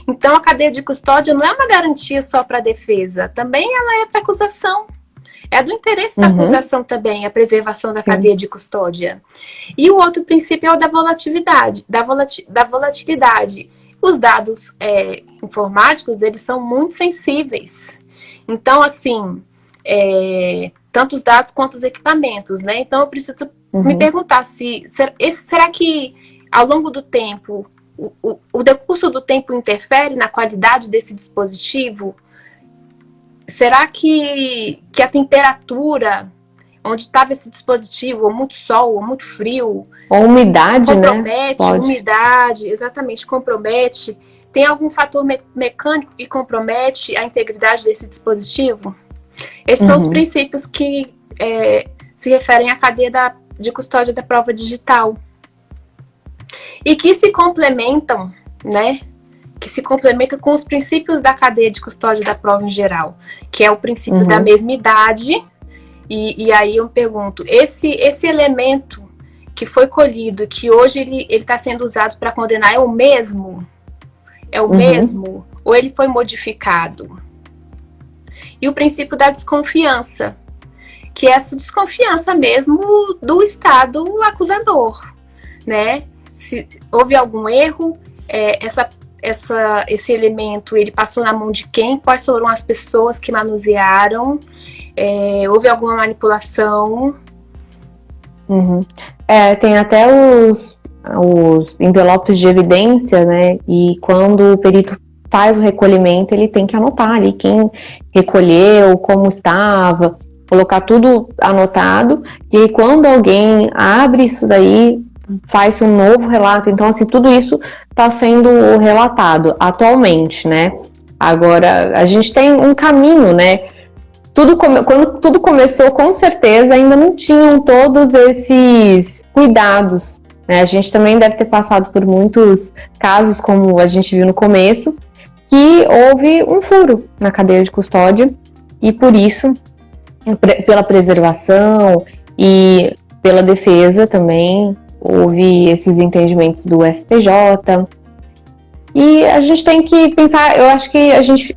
Então a cadeia de custódia não é uma garantia só para a defesa, também ela é para a acusação. É do interesse da acusação também, a preservação da cadeia de custódia. E o outro princípio é o da volatilidade. Os dados informáticos, eles são muito sensíveis. Então, assim, tanto os dados quanto os equipamentos, né? Então, eu preciso me perguntar será que, ao longo do tempo, o decurso do tempo interfere na qualidade desse dispositivo? Será que a temperatura onde estava esse dispositivo, ou muito sol, ou muito frio, ou umidade, compromete, né? Umidade, exatamente, compromete. Tem algum fator mecânico que compromete a integridade desse dispositivo? Esses são os princípios que se referem à cadeia de custódia da prova digital. E que se complementam, né? Que se complementa com os princípios da cadeia de custódia da prova em geral, que é o princípio da mesmidade, e aí eu pergunto, esse elemento que foi colhido, que hoje ele está sendo usado para condenar, é o mesmo? É o mesmo? Ou ele foi modificado? E o princípio da desconfiança, que é essa desconfiança mesmo do Estado acusador, né? Se houve algum erro, esse elemento, ele passou na mão de quem? Quais foram as pessoas que manusearam? Houve alguma manipulação? Tem até os envelopes de evidência, né? E quando o perito faz o recolhimento, ele tem que anotar ali quem recolheu, como estava, colocar tudo anotado. E aí, quando alguém abre isso daí, faz um novo relato. Então, assim, tudo isso está sendo relatado atualmente, né? Agora, a gente tem um caminho, né? Quando tudo começou, com certeza, ainda não tinham todos esses cuidados, né? A gente também deve ter passado por muitos casos, como a gente viu no começo, que houve um furo na cadeia de custódia, e por isso, pela preservação e pela defesa também, houve esses entendimentos do STJ. E a gente tem que pensar,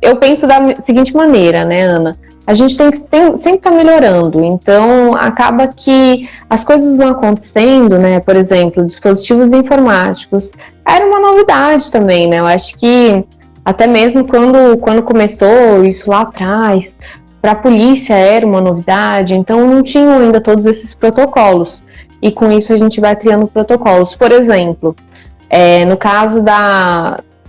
eu penso da seguinte maneira, né, Ana? A gente tem que sempre estar melhorando, então acaba que as coisas vão acontecendo, né? Por exemplo, dispositivos informáticos era uma novidade também, né? Eu acho que até mesmo quando começou isso lá atrás, para a polícia era uma novidade, então não tinham ainda todos esses protocolos. E com isso a gente vai criando protocolos. Por exemplo,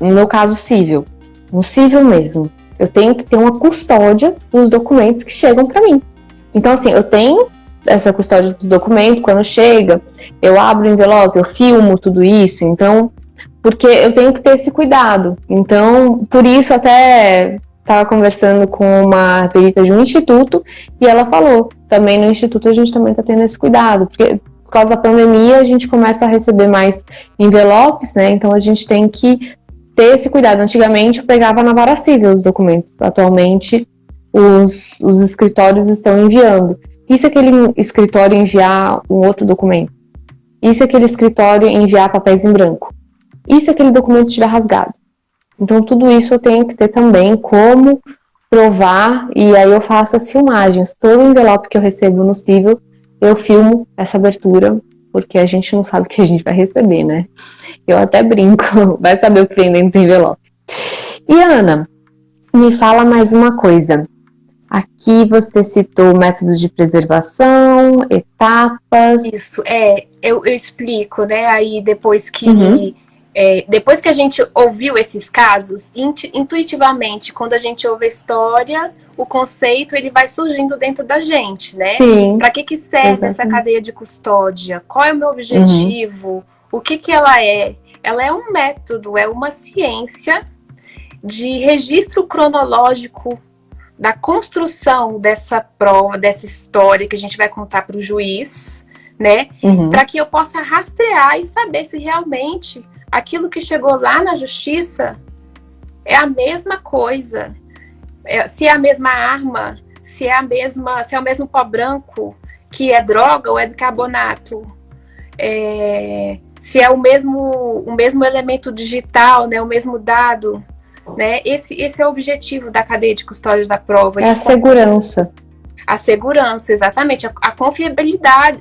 no meu caso civil, no civil mesmo, eu tenho que ter uma custódia dos documentos que chegam para mim. Então, assim, eu tenho essa custódia do documento, quando chega, eu abro o envelope, eu filmo tudo isso, então, porque eu tenho que ter esse cuidado. Então, por isso até estava conversando com uma perita de um instituto, e ela falou, também no instituto a gente também está tendo esse cuidado, porque por causa da pandemia a gente começa a receber mais envelopes, né, então a gente tem que ter esse cuidado. Antigamente eu pegava na vara civil os documentos, atualmente os escritórios estão enviando. E se aquele escritório enviar um outro documento? E se aquele escritório enviar papéis em branco? E se aquele documento estiver rasgado? Então tudo isso eu tenho que ter também como provar, e aí eu faço as filmagens. Todo envelope que eu recebo no civil, eu filmo essa abertura, porque a gente não sabe o que a gente vai receber, né? Eu até brinco, vai saber o que tem dentro do envelope. E Ana, me fala mais uma coisa. Aqui você citou métodos de preservação, etapas. Isso, eu explico, né? Aí depois que a gente ouviu esses casos, intuitivamente, quando a gente ouve a história, o conceito ele vai surgindo dentro da gente, né? Para que serve essa cadeia de custódia? Qual é o meu objetivo? O que ela é? Ela é um método, é uma ciência de registro cronológico da construção dessa prova, dessa história que a gente vai contar para o juiz, né? Para que eu possa rastrear e saber se realmente aquilo que chegou lá na justiça é a mesma coisa, se é a mesma arma, se é o mesmo pó branco que é droga ou é bicarbonato, se é o mesmo elemento digital, né, o mesmo dado, né? Esse é o objetivo da cadeia de custódia da prova. É a segurança. A segurança, exatamente, a confiabilidade,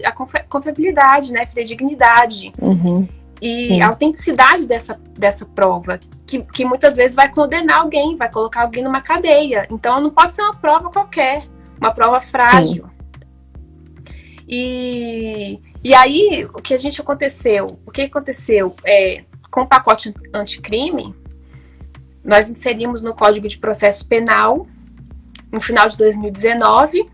né, fidedignidade. E a autenticidade dessa prova, que muitas vezes vai condenar alguém, vai colocar alguém numa cadeia. Então, não pode ser uma prova qualquer, uma prova frágil. E aí, o que aconteceu com o pacote anticrime, nós inserimos no Código de Processo Penal, no final de 2019,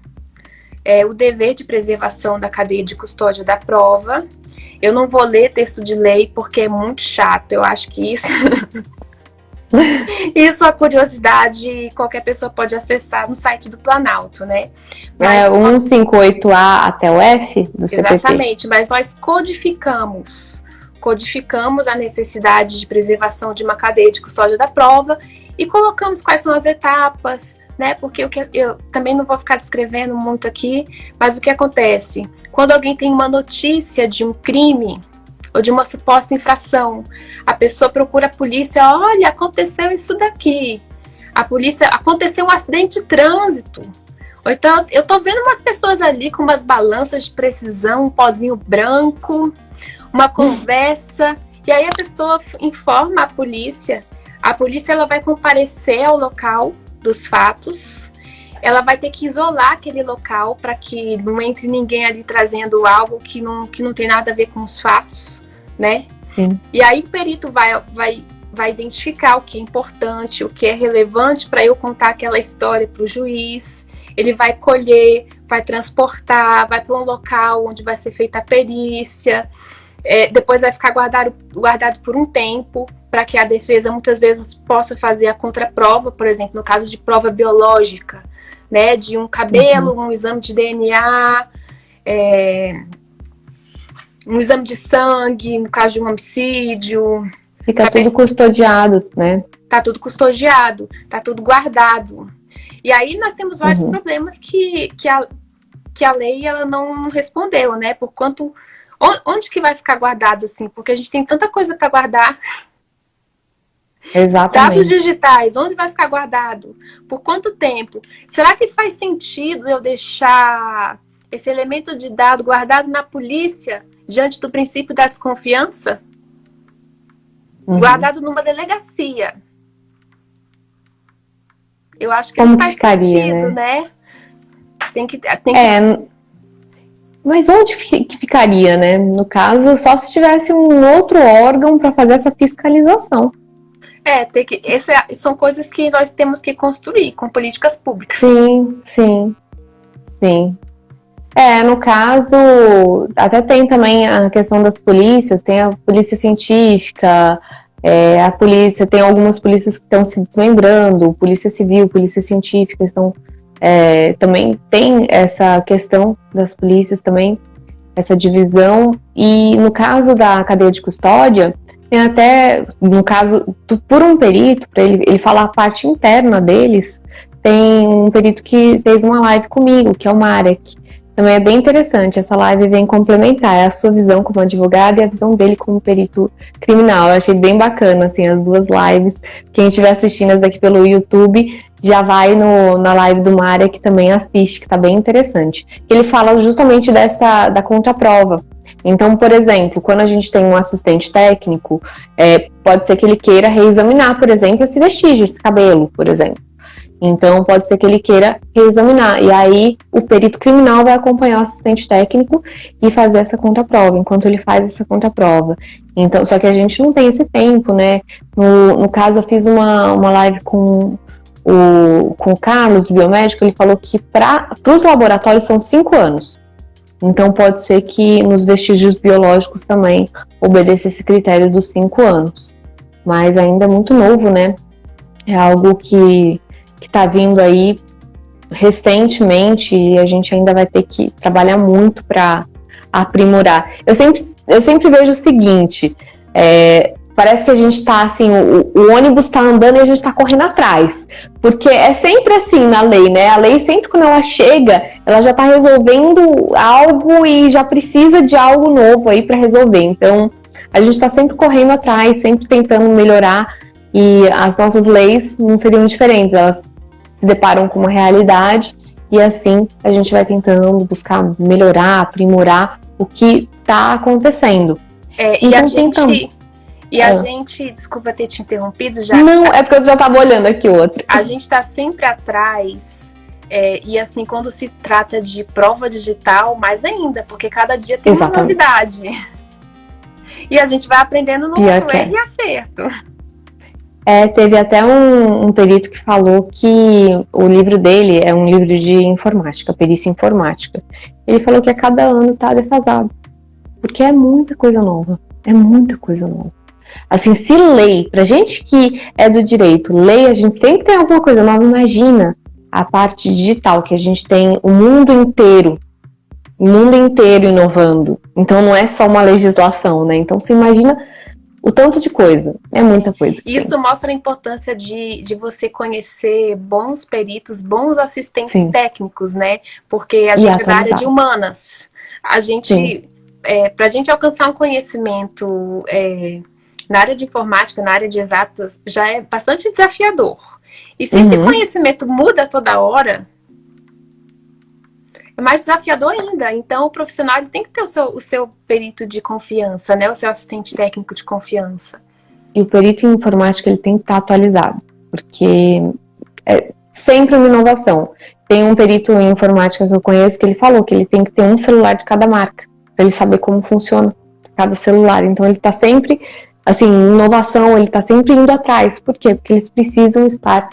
o dever de preservação da cadeia de custódia da prova. Eu não vou ler texto de lei porque é muito chato. Eu acho que isso a curiosidade, qualquer pessoa pode acessar no site do Planalto, né? Mas 158A até o F do CPP. Exatamente, mas nós codificamos a necessidade de preservação de uma cadeia de custódia da prova e colocamos quais são as etapas, né? Porque eu também não vou ficar descrevendo muito aqui, mas o que acontece? Quando alguém tem uma notícia de um crime ou de uma suposta infração, a pessoa procura a polícia, olha, aconteceu isso daqui. A polícia, aconteceu um acidente de trânsito. Ou então, eu tô vendo umas pessoas ali com umas balanças de precisão, um pozinho branco, uma conversa, e aí a pessoa informa a polícia ela vai comparecer ao local dos fatos, ela vai ter que isolar aquele local para que não entre ninguém ali trazendo algo que não tem nada a ver com os fatos, né? Sim. E aí o perito vai identificar o que é importante, o que é relevante para eu contar aquela história para o juiz. Ele vai colher, vai transportar, vai para um local onde vai ser feita a perícia. Depois vai ficar guardado por um tempo para que a defesa muitas vezes possa fazer a contraprova, por exemplo, no caso de prova biológica, né, de um cabelo, um exame de DNA, um exame de sangue, no caso de um homicídio. Fica tudo custodiado, né? Tá tudo custodiado, tá tudo guardado. E aí nós temos vários problemas que a lei ela não respondeu, né? Por quanto... Onde que vai ficar guardado, assim? Porque a gente tem tanta coisa para guardar. Exatamente. Dados digitais, onde vai ficar guardado? Por quanto tempo? Será que faz sentido eu deixar esse elemento de dado guardado na polícia diante do princípio da desconfiança? Guardado numa delegacia. Eu acho que não faz sentido, né? Mas onde que ficaria, né? No caso, só se tivesse um outro órgão para fazer essa fiscalização. São coisas que nós temos que construir com políticas públicas. Sim. No caso, até tem também a questão das polícias, tem a polícia científica, a polícia, tem algumas polícias que estão se desmembrando, polícia civil, polícia científica, então também tem essa questão das polícias também, essa divisão, e no caso da cadeia de custódia, tem até, no caso, por um perito, para ele falar a parte interna deles, tem um perito que fez uma live comigo, que é o Marek. Também é bem interessante, essa live vem complementar a sua visão como advogado e a visão dele como perito criminal. Eu achei bem bacana, assim, as duas lives. Quem estiver assistindo as daqui pelo YouTube, já vai na live do Mária, que também assiste, que tá bem interessante. Ele fala justamente da contraprova. Então, por exemplo, quando a gente tem um assistente técnico, pode ser que ele queira reexaminar, por exemplo, esse vestígio, esse cabelo, por exemplo. Então, pode ser que ele queira reexaminar. E aí, o perito criminal vai acompanhar o assistente técnico e fazer essa contraprova, enquanto ele faz essa contraprova. Então, só que a gente não tem esse tempo, né? No caso, eu fiz uma live com o Carlos, o biomédico, ele falou que para os laboratórios são 5 anos. Então, pode ser que nos vestígios biológicos também obedeça esse critério dos 5 anos. Mas ainda é muito novo, né? É algo que está vindo aí recentemente e a gente ainda vai ter que trabalhar muito para aprimorar. Eu sempre vejo o seguinte, parece que a gente está assim, o ônibus está andando e a gente está correndo atrás, porque é sempre assim na lei, né? A lei sempre quando ela chega, ela já está resolvendo algo e já precisa de algo novo aí para resolver. Então, a gente está sempre correndo atrás, sempre tentando melhorar e as nossas leis não seriam diferentes, elas se deparam com uma realidade e assim a gente vai tentando buscar melhorar, aprimorar o que está acontecendo. A gente, desculpa ter te interrompido já. Não, é porque eu já estava olhando aqui outro. A gente está sempre atrás, e assim, quando se trata de prova digital, mais ainda, porque cada dia tem uma novidade. E a gente vai aprendendo no erro e acerto. Teve até um perito que falou que o livro dele é um livro de informática, perícia informática. Ele falou que a cada ano está defasado, porque é muita coisa nova, Assim, se lei, pra gente que é do direito, lei, a gente sempre tem alguma coisa nova, imagina a parte digital, que a gente tem o mundo inteiro inovando. Então não é só uma legislação, né? Então você imagina o tanto de coisa, é muita coisa. Isso mostra a importância de você conhecer bons peritos, bons assistentes técnicos, né? Porque a gente é da área de humanas. A gente, pra gente alcançar um conhecimento na área de informática, na área de exatas, já é bastante desafiador. E se esse conhecimento muda toda hora, é mais desafiador ainda. Então, o profissional ele tem que ter o seu perito de confiança, né? O seu assistente técnico de confiança. E o perito em informática ele tem que estar atualizado, porque é sempre uma inovação. Tem um perito em informática que eu conheço que ele falou que ele tem que ter um celular de cada marca, para ele saber como funciona cada celular. Então, ele está sempre, assim, inovação, ele está sempre indo atrás. Por quê? Porque eles precisam estar,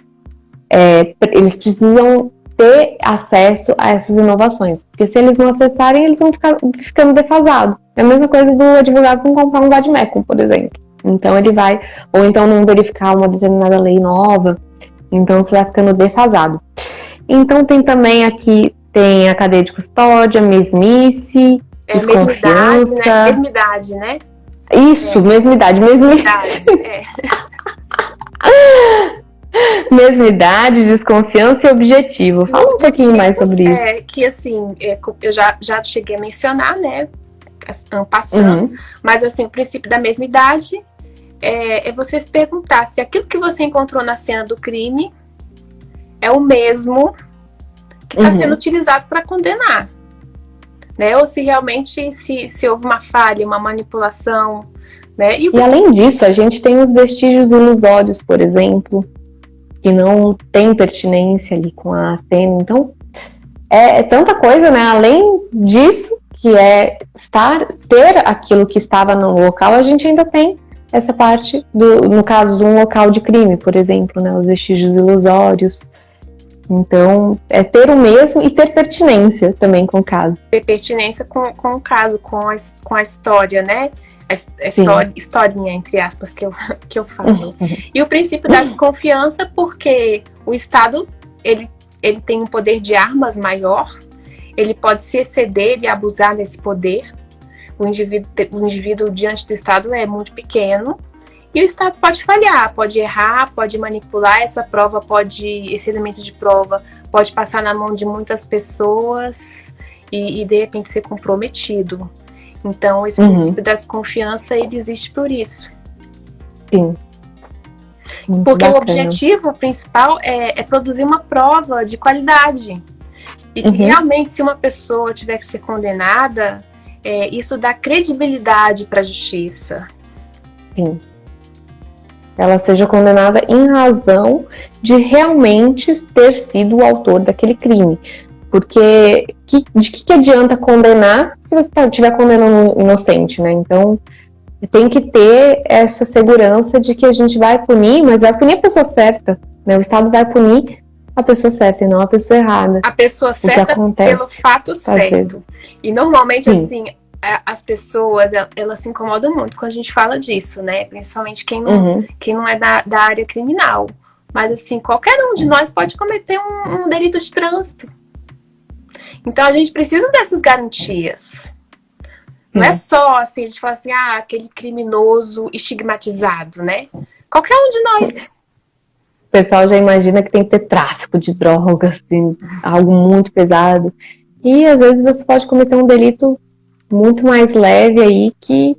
eles precisam ter acesso a essas inovações, porque se eles não acessarem, eles vão ficar ficando defasados. É a mesma coisa do advogado não comprar um vademecum, por exemplo. Então ele vai, ou então não verificar uma determinada lei nova, então você vai ficando defasado. Então tem também aqui, tem a cadeia de custódia, mesmice, desconfiança. Mesmidade, né? Isso, mesmidade. Mesmidade, desconfiança e objetivo. Fala um pouquinho mais sobre isso. Que assim, eu já cheguei a mencionar, né? Passando, mas assim, o princípio da mesmidade é você se perguntar se aquilo que você encontrou na cena do crime é o mesmo que está sendo utilizado para condenar, né? Ou se realmente se houve uma falha, uma manipulação, né? E além disso, a gente tem os vestígios ilusórios, por exemplo, que não tem pertinência ali com a cena. Então, é tanta coisa, né? Além disso, que é ter aquilo que estava no local, a gente ainda tem essa parte, no caso de um local de crime, por exemplo, né? Os vestígios ilusórios. Então, é ter o mesmo e ter pertinência também com o caso. Ter pertinência com o caso, com a história, né? Historinha, entre aspas, que eu falo. E o princípio da desconfiança, porque o Estado, ele tem um poder de armas maior, ele pode se exceder e abusar desse poder. O indivíduo diante do Estado é muito pequeno, e o Estado pode falhar, pode errar, pode manipular esse elemento de prova pode passar na mão de muitas pessoas e de repente ser comprometido. Então, esse princípio da desconfiança, ele existe por isso. Sim. Muito porque bacana. O objetivo principal é produzir uma prova de qualidade. E que realmente, se uma pessoa tiver que ser condenada, isso dá credibilidade para a justiça. Sim. ela seja condenada em razão de realmente ter sido o autor daquele crime. Porque de que adianta condenar se você estiver condenando um inocente, né? Então, tem que ter essa segurança de que a gente vai punir, mas vai punir a pessoa certa, né? O Estado vai punir a pessoa certa e não a pessoa errada. A pessoa certa pelo fato certo. E normalmente, sim, assim, as pessoas, elas se incomodam muito quando a gente fala disso, né? Principalmente quem não é da área criminal. Mas, assim, qualquer um de nós pode cometer um delito de trânsito. Então, a gente precisa dessas garantias. Não é só, assim, a gente fala assim, aquele criminoso estigmatizado, né? Qualquer um de nós. O pessoal já imagina que tem que ter tráfico de drogas, tem algo muito pesado. E, às vezes, você pode cometer um delito muito mais leve aí, que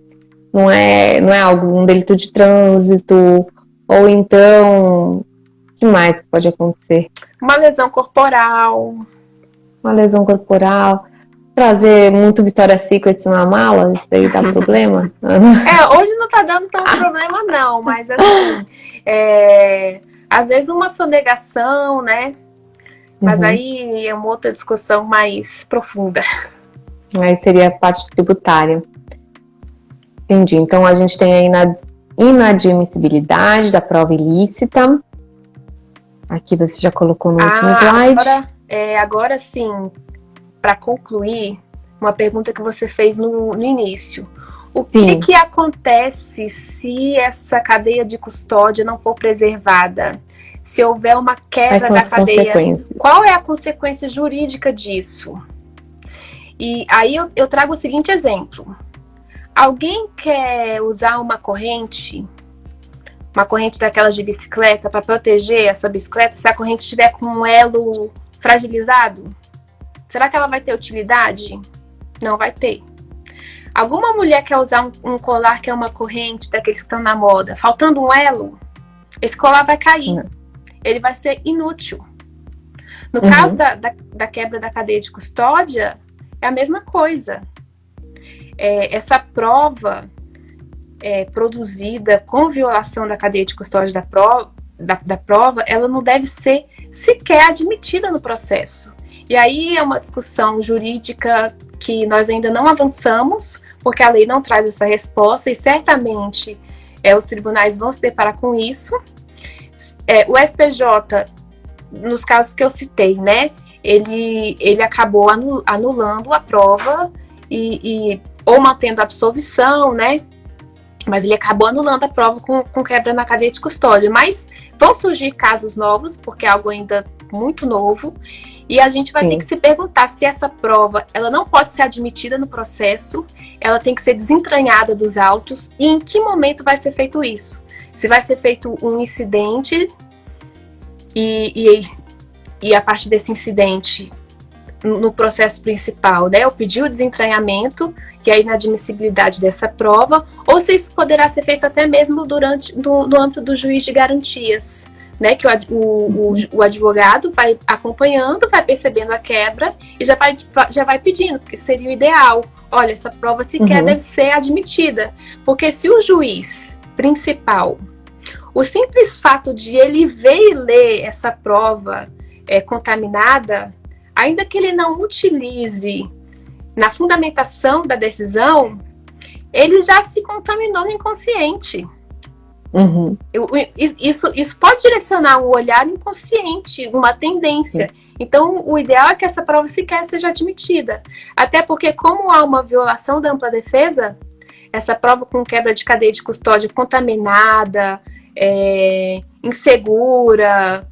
não é um delito de trânsito, ou então, o que mais pode acontecer? Uma lesão corporal. Trazer muito Victoria's Secret na mala, isso daí dá problema? Hoje não tá dando tanto problema não, mas assim, às vezes uma sonegação, né? Mas aí é uma outra discussão mais profunda. Aí seria a parte tributária. Entendi. Então a gente tem aí na inadmissibilidade da prova ilícita. Aqui você já colocou no último slide. Agora sim, para concluir, uma pergunta que você fez no início. O que acontece se essa cadeia de custódia não for preservada? Se houver uma quebra da cadeia, qual é a consequência jurídica disso? E aí eu trago o seguinte exemplo. Alguém quer usar uma corrente daquelas de bicicleta para proteger a sua bicicleta, se a corrente estiver com um elo fragilizado? Será que ela vai ter utilidade? Não vai ter. Alguma mulher quer usar um colar que é uma corrente daqueles que estão na moda, faltando um elo, esse colar vai cair. Ele vai ser inútil. No caso da quebra da cadeia de custódia, é a mesma coisa. Essa prova produzida com violação da cadeia de custódia da prova, ela não deve ser sequer admitida no processo. E aí é uma discussão jurídica que nós ainda não avançamos, porque a lei não traz essa resposta e certamente os tribunais vão se deparar com isso. O STJ, nos casos que eu citei, né, ele acabou anulando a prova ou mantendo a absolvição, né, mas ele acabou anulando a prova com quebra na cadeia de custódia. Mas vão surgir casos novos, porque é algo ainda muito novo, e a gente vai ter que se perguntar se essa prova ela não pode ser admitida no processo, ela tem que ser desentranhada dos autos, e em que momento vai ser feito isso? Se vai ser feito um incidente e a partir desse incidente, no processo principal, né, eu pedi o desentranhamento, que é a inadmissibilidade dessa prova, ou se isso poderá ser feito até mesmo no âmbito do juiz de garantias, né, que o advogado vai acompanhando, vai percebendo a quebra e já vai pedindo, porque seria o ideal. Olha, essa prova sequer deve ser admitida, porque se o juiz principal, o simples fato de ele ver e ler essa prova contaminada, ainda que ele não utilize na fundamentação da decisão, ele já se contaminou no inconsciente. Isso pode direcionar um olhar inconsciente, uma tendência. Então, o ideal é que essa prova sequer seja admitida. Até porque, como há uma violação da ampla defesa, essa prova com quebra de cadeia de custódia contaminada, insegura,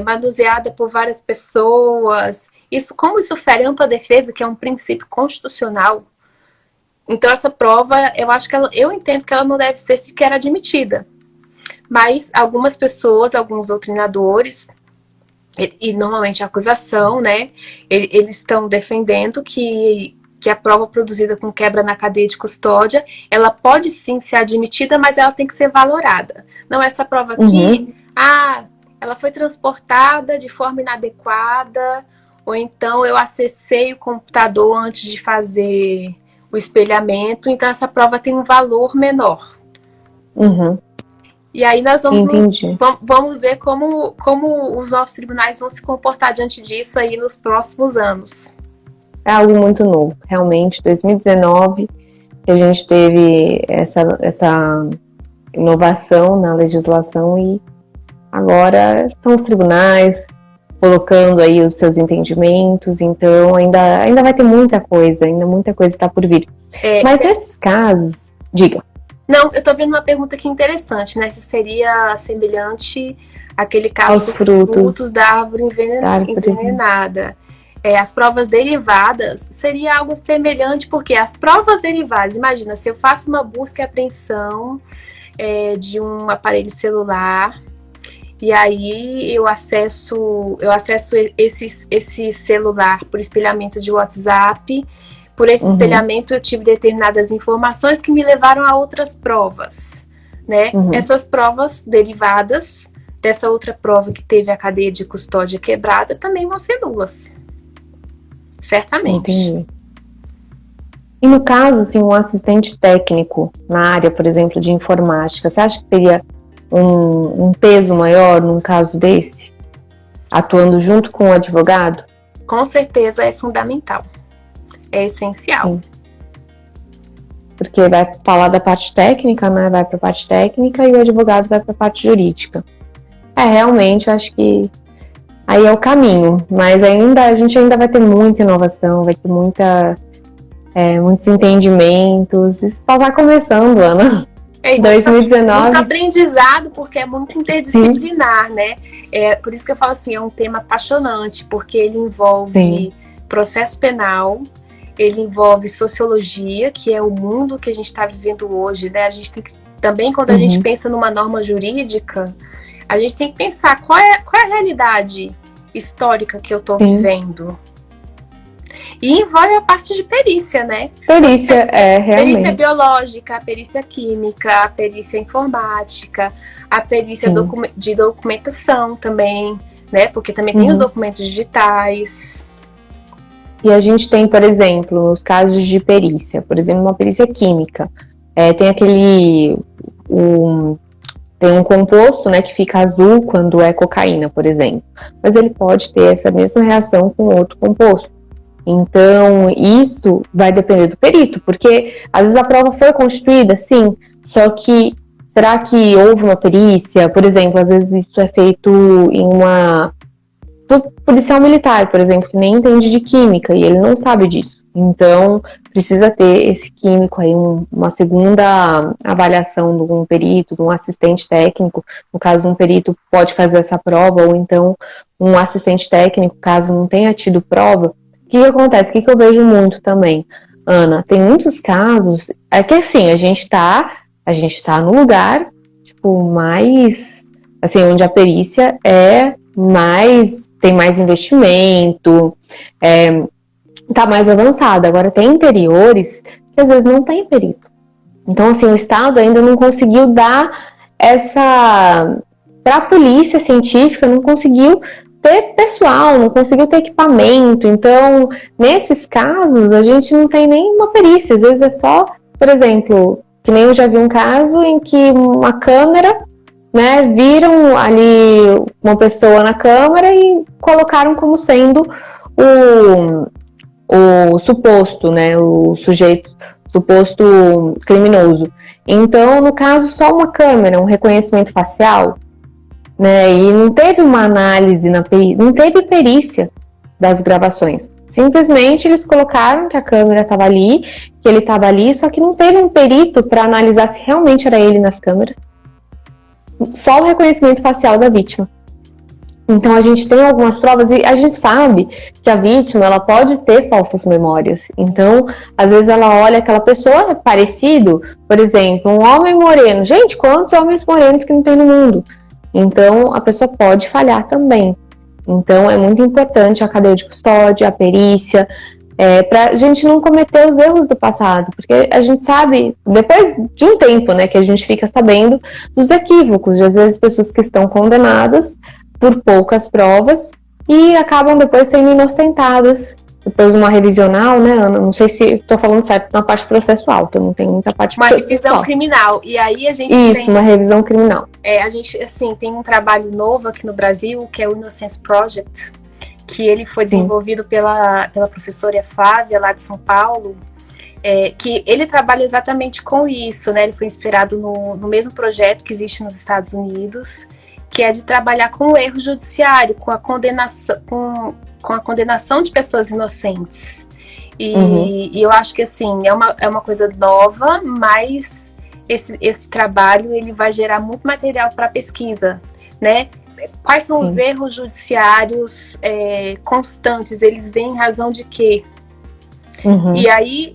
manuseada por várias pessoas, como isso fere a ampla defesa, que é um princípio constitucional, então essa prova, eu entendo que ela não deve ser sequer admitida. Mas algumas pessoas, alguns doutrinadores, e normalmente a acusação, né, eles estão defendendo que a prova produzida com quebra na cadeia de custódia, ela pode sim ser admitida, mas ela tem que ser valorada. Não essa prova aqui, ela foi transportada de forma inadequada, ou então eu acessei o computador antes de fazer o espelhamento, então essa prova tem um valor menor. E aí nós Entendi. vamos ver como os nossos tribunais vão se comportar diante disso aí nos próximos anos. É algo muito novo, realmente. 2019, que a gente teve essa inovação na legislação e agora são os tribunais colocando aí os seus entendimentos, então ainda vai ter muita coisa está por vir. Mas nesses casos, diga. Não, eu tô vendo uma pergunta aqui interessante, né? Se seria semelhante àquele caso Aos dos frutos da árvore envenenada. As provas derivadas seria algo semelhante, porque as provas derivadas, imagina, se eu faço uma busca e apreensão de um aparelho celular, e aí eu acesso esse celular por espelhamento de WhatsApp. Por esse espelhamento eu tive determinadas informações que me levaram a outras provas, né? Essas provas derivadas dessa outra prova que teve a cadeia de custódia quebrada também vão ser nulas. Certamente. Entendi. E no caso, assim, um assistente técnico na área, por exemplo, de informática, você acha que teria um peso maior num caso desse? Atuando junto com o advogado? Com certeza é fundamental. É essencial. Sim. Porque vai falar da parte técnica, né? Vai para a parte técnica e o advogado vai para a parte jurídica. Realmente, eu acho que aí é o caminho. Mas a gente ainda vai ter muita inovação, vai ter muitos entendimentos. Isso só vai começando, Ana. 2019. Muito aprendizado, porque é muito interdisciplinar, né? Por isso que eu falo assim, é um tema apaixonante, porque ele envolve processo penal, ele envolve sociologia, que é o mundo que a gente está vivendo hoje, né? A gente tem que, também, quando a gente pensa numa norma jurídica, a gente tem que pensar qual é a realidade histórica que eu estou vivendo. E envolve a parte de perícia, né? Perícia, realmente. Perícia biológica, a perícia química, a perícia informática, a perícia de documentação também, né? Porque também tem os documentos digitais. E a gente tem, por exemplo, nos casos de perícia, por exemplo, uma perícia química, tem tem um composto, né, que fica azul quando é cocaína, por exemplo, mas ele pode ter essa mesma reação com outro composto. Então, isso vai depender do perito, porque às vezes a prova foi constituída, sim, só que será que houve uma perícia? Por exemplo, às vezes isso é feito do policial militar, por exemplo, que nem entende de química e ele não sabe disso. Então, precisa ter esse químico aí, uma segunda avaliação de um perito, de um assistente técnico. No caso, um perito pode fazer essa prova, ou então um assistente técnico, caso não tenha tido prova. O que acontece? O que eu vejo muito também, Ana? Tem muitos casos, que assim, a gente tá no lugar, tipo, mais, assim, onde a perícia tem mais investimento, tá mais avançada. Agora, tem interiores que às vezes não tem perito. Então, assim, o Estado ainda não conseguiu dar para a polícia científica, não conseguiu ter pessoal, não conseguiu ter equipamento. Então, nesses casos, a gente não tem nenhuma perícia. Às vezes é só, por exemplo, que nem eu já vi um caso em que uma câmera, né, viram ali uma pessoa na câmera e colocaram como sendo o suposto, né, o sujeito, suposto criminoso. Então, no caso, só uma câmera, um reconhecimento facial, né, e não teve uma análise, não teve perícia das gravações. Simplesmente eles colocaram que a câmera estava ali, que ele estava ali, só que não teve um perito para analisar se realmente era ele nas câmeras. Só o reconhecimento facial da vítima. Então a gente tem algumas provas e a gente sabe que a vítima ela pode ter falsas memórias. Então, às vezes ela olha aquela pessoa parecido, por exemplo, um homem moreno. Gente, quantos homens morenos que não tem no mundo? Então a pessoa pode falhar também. Então é muito importante a cadeia de custódia, a perícia, para a gente não cometer os erros do passado, porque a gente sabe, depois de um tempo, né, que a gente fica sabendo dos equívocos, de às vezes pessoas que estão condenadas por poucas provas e acabam depois sendo inocentadas depois uma revisional, né, Ana? Não sei se estou falando certo na parte processual, que eu não tenho muita parte uma processual. Revisão criminal. E aí a gente Isso, uma revisão criminal. A gente, assim, tem um trabalho novo aqui no Brasil, que é o Innocence Project, que ele foi desenvolvido pela professora Flávia, lá de São Paulo, que ele trabalha exatamente com isso, né? Ele foi inspirado no mesmo projeto que existe nos Estados Unidos, que é de trabalhar com o erro judiciário, com a condenação de pessoas inocentes. E eu acho que, assim, é uma coisa nova, mas esse trabalho ele vai gerar muito material para pesquisa, né? Quais são os erros judiciários constantes? Eles vêm em razão de quê? E aí,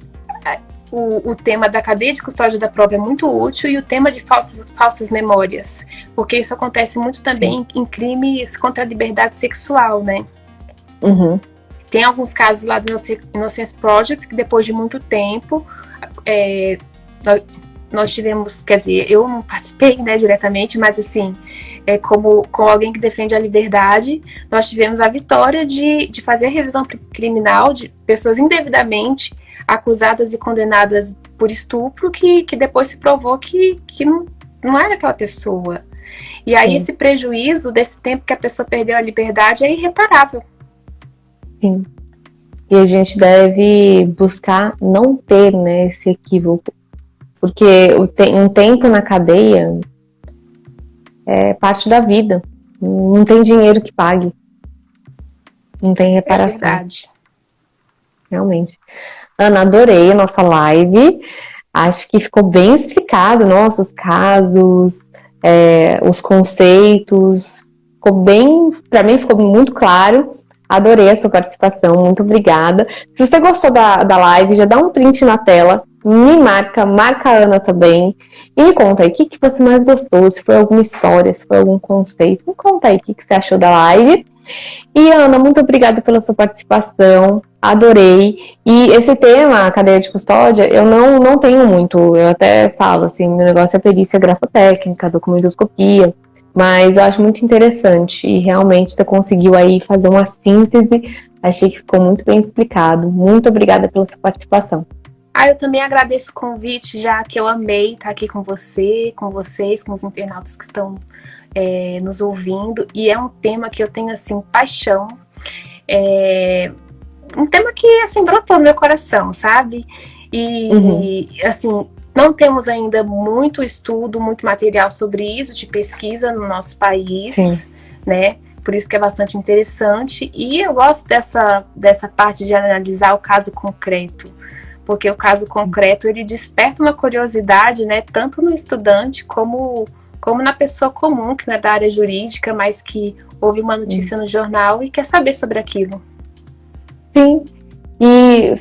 o tema da cadeia de custódia da prova é muito útil, e o tema de falsas memórias, porque isso acontece muito também em crimes contra a liberdade sexual, né? Tem alguns casos lá do Innocence Project que depois de muito tempo nós tivemos, quer dizer, eu não participei, né, diretamente, mas assim, como alguém que defende a liberdade, nós tivemos a vitória de fazer a revisão criminal de pessoas indevidamente acusadas e condenadas por estupro, que depois se provou que não era aquela pessoa. E aí esse prejuízo desse tempo que a pessoa perdeu a liberdade é irreparável. Sim. E a gente deve buscar não ter, né, esse equívoco. Porque um tempo na cadeia é parte da vida. Não tem dinheiro que pague. Não tem reparação. É verdade. Realmente. Ana, adorei a nossa live. Acho que ficou bem explicado, nossos casos, os conceitos. Para mim ficou muito claro. Adorei a sua participação, muito obrigada. Se você gostou da live, já dá um print na tela, me marca a Ana também, e me conta aí o que você mais gostou, se foi alguma história, se foi algum conceito, me conta aí o que você achou da live. E Ana, muito obrigada pela sua participação, adorei. E esse tema, a cadeia de custódia, eu não tenho muito, eu até falo assim, meu negócio é perícia grafotécnica, documentoscopia, mas eu acho muito interessante e realmente você conseguiu aí fazer uma síntese, achei que ficou muito bem explicado. Muito obrigada pela sua participação. Eu também agradeço o convite, já que eu amei estar aqui com você, com vocês, com os internautas que estão nos ouvindo, e é um tema que eu tenho, assim, paixão, um tema que, assim, brotou no meu coração, sabe? E assim, não temos ainda muito estudo, muito material sobre isso, de pesquisa no nosso país, né? Por isso que é bastante interessante. E eu gosto dessa parte de analisar o caso concreto, porque o caso concreto, ele desperta uma curiosidade, né? Tanto no estudante como na pessoa comum, que não é da área jurídica, mas que ouve uma notícia no jornal e quer saber sobre aquilo. Sim, e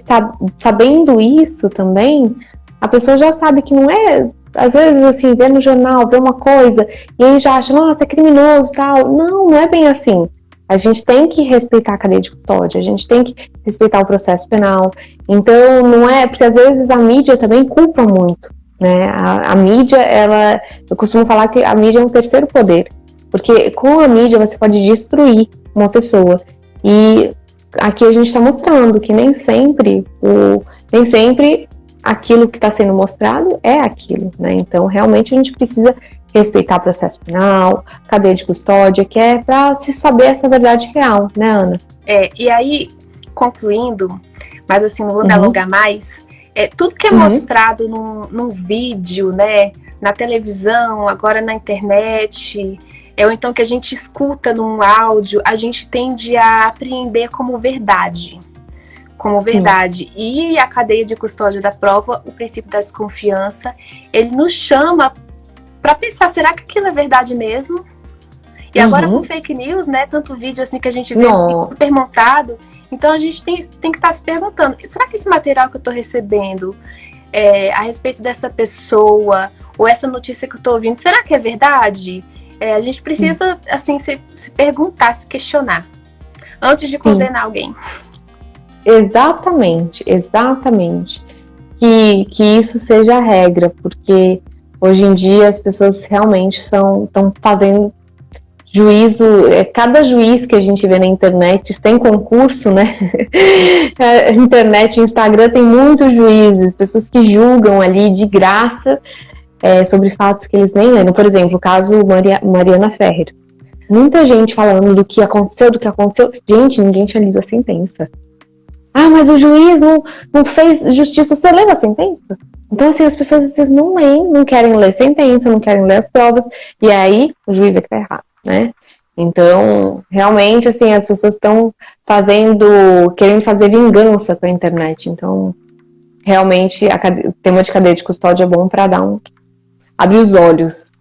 sabendo isso também, a pessoa já sabe que não é, às vezes, assim, vê no jornal, vê uma coisa, e aí já acha, nossa, é criminoso, tal. Não é bem assim. A gente tem que respeitar a cadeia de custódia, a gente tem que respeitar o processo penal. Então, não é, porque às vezes a mídia também culpa muito, né? A mídia, eu costumo falar que a mídia é um terceiro poder, porque com a mídia você pode destruir uma pessoa. E aqui a gente está mostrando que nem sempre aquilo que está sendo mostrado é aquilo, né? Então, realmente, a gente precisa respeitar o processo penal, cadeia de custódia, que é para se saber essa verdade real, né, Ana? E aí, concluindo, mas assim, não vou me alongar mais, tudo que é mostrado num vídeo, né, na televisão, agora na internet, ou então que a gente escuta num áudio, a gente tende a apreender como verdade. E a cadeia de custódia da prova, o princípio da desconfiança, ele nos chama para pensar, será que aquilo é verdade mesmo? E agora com fake news, né, tanto vídeo assim que a gente vê super montado, então a gente tem que estar se perguntando, será que esse material que eu estou recebendo a respeito dessa pessoa, ou essa notícia que eu estou ouvindo, será que é verdade? A gente precisa, assim, se perguntar, se questionar, antes de condenar alguém. Exatamente. Que isso seja a regra, porque hoje em dia as pessoas realmente estão fazendo juízo, cada juiz que a gente vê na internet sem concurso, né? A internet, o Instagram tem muitos juízes, pessoas que julgam ali de graça sobre fatos que eles nem leram. Por exemplo, o caso Mariana Ferrer. Muita gente falando do que aconteceu. Gente, ninguém tinha lido a sentença. Ah, mas o juiz não fez justiça. Você leu a sentença? Então, assim, as pessoas às vezes não leem, não querem ler sentença, não querem ler as provas, e aí o juiz é que tá errado, né? Então, realmente, assim, as pessoas estão querendo fazer vingança com a internet. Então, realmente, o tema de cadeia de custódia é bom para abrir os olhos.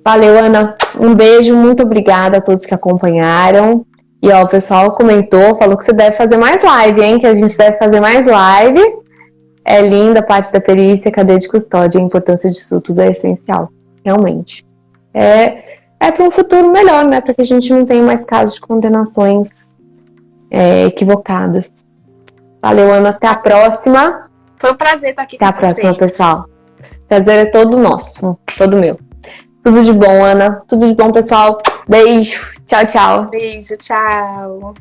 Valeu, Ana. Um beijo, muito obrigada a todos que acompanharam. E ó, o pessoal comentou, falou que você deve fazer mais live, hein? Que a gente deve fazer mais live. É linda a parte da perícia, cadeia de custódia, a importância disso tudo é essencial, realmente. É para um futuro melhor, né? Para que a gente não tenha mais casos de condenações equivocadas. Valeu, Ana. Até a próxima. Foi um prazer estar aqui com vocês. Até a próxima, pessoal. Prazer é todo nosso, todo meu. Tudo de bom, Ana. Tudo de bom, pessoal. Beijo. Tchau, tchau. Beijo, tchau.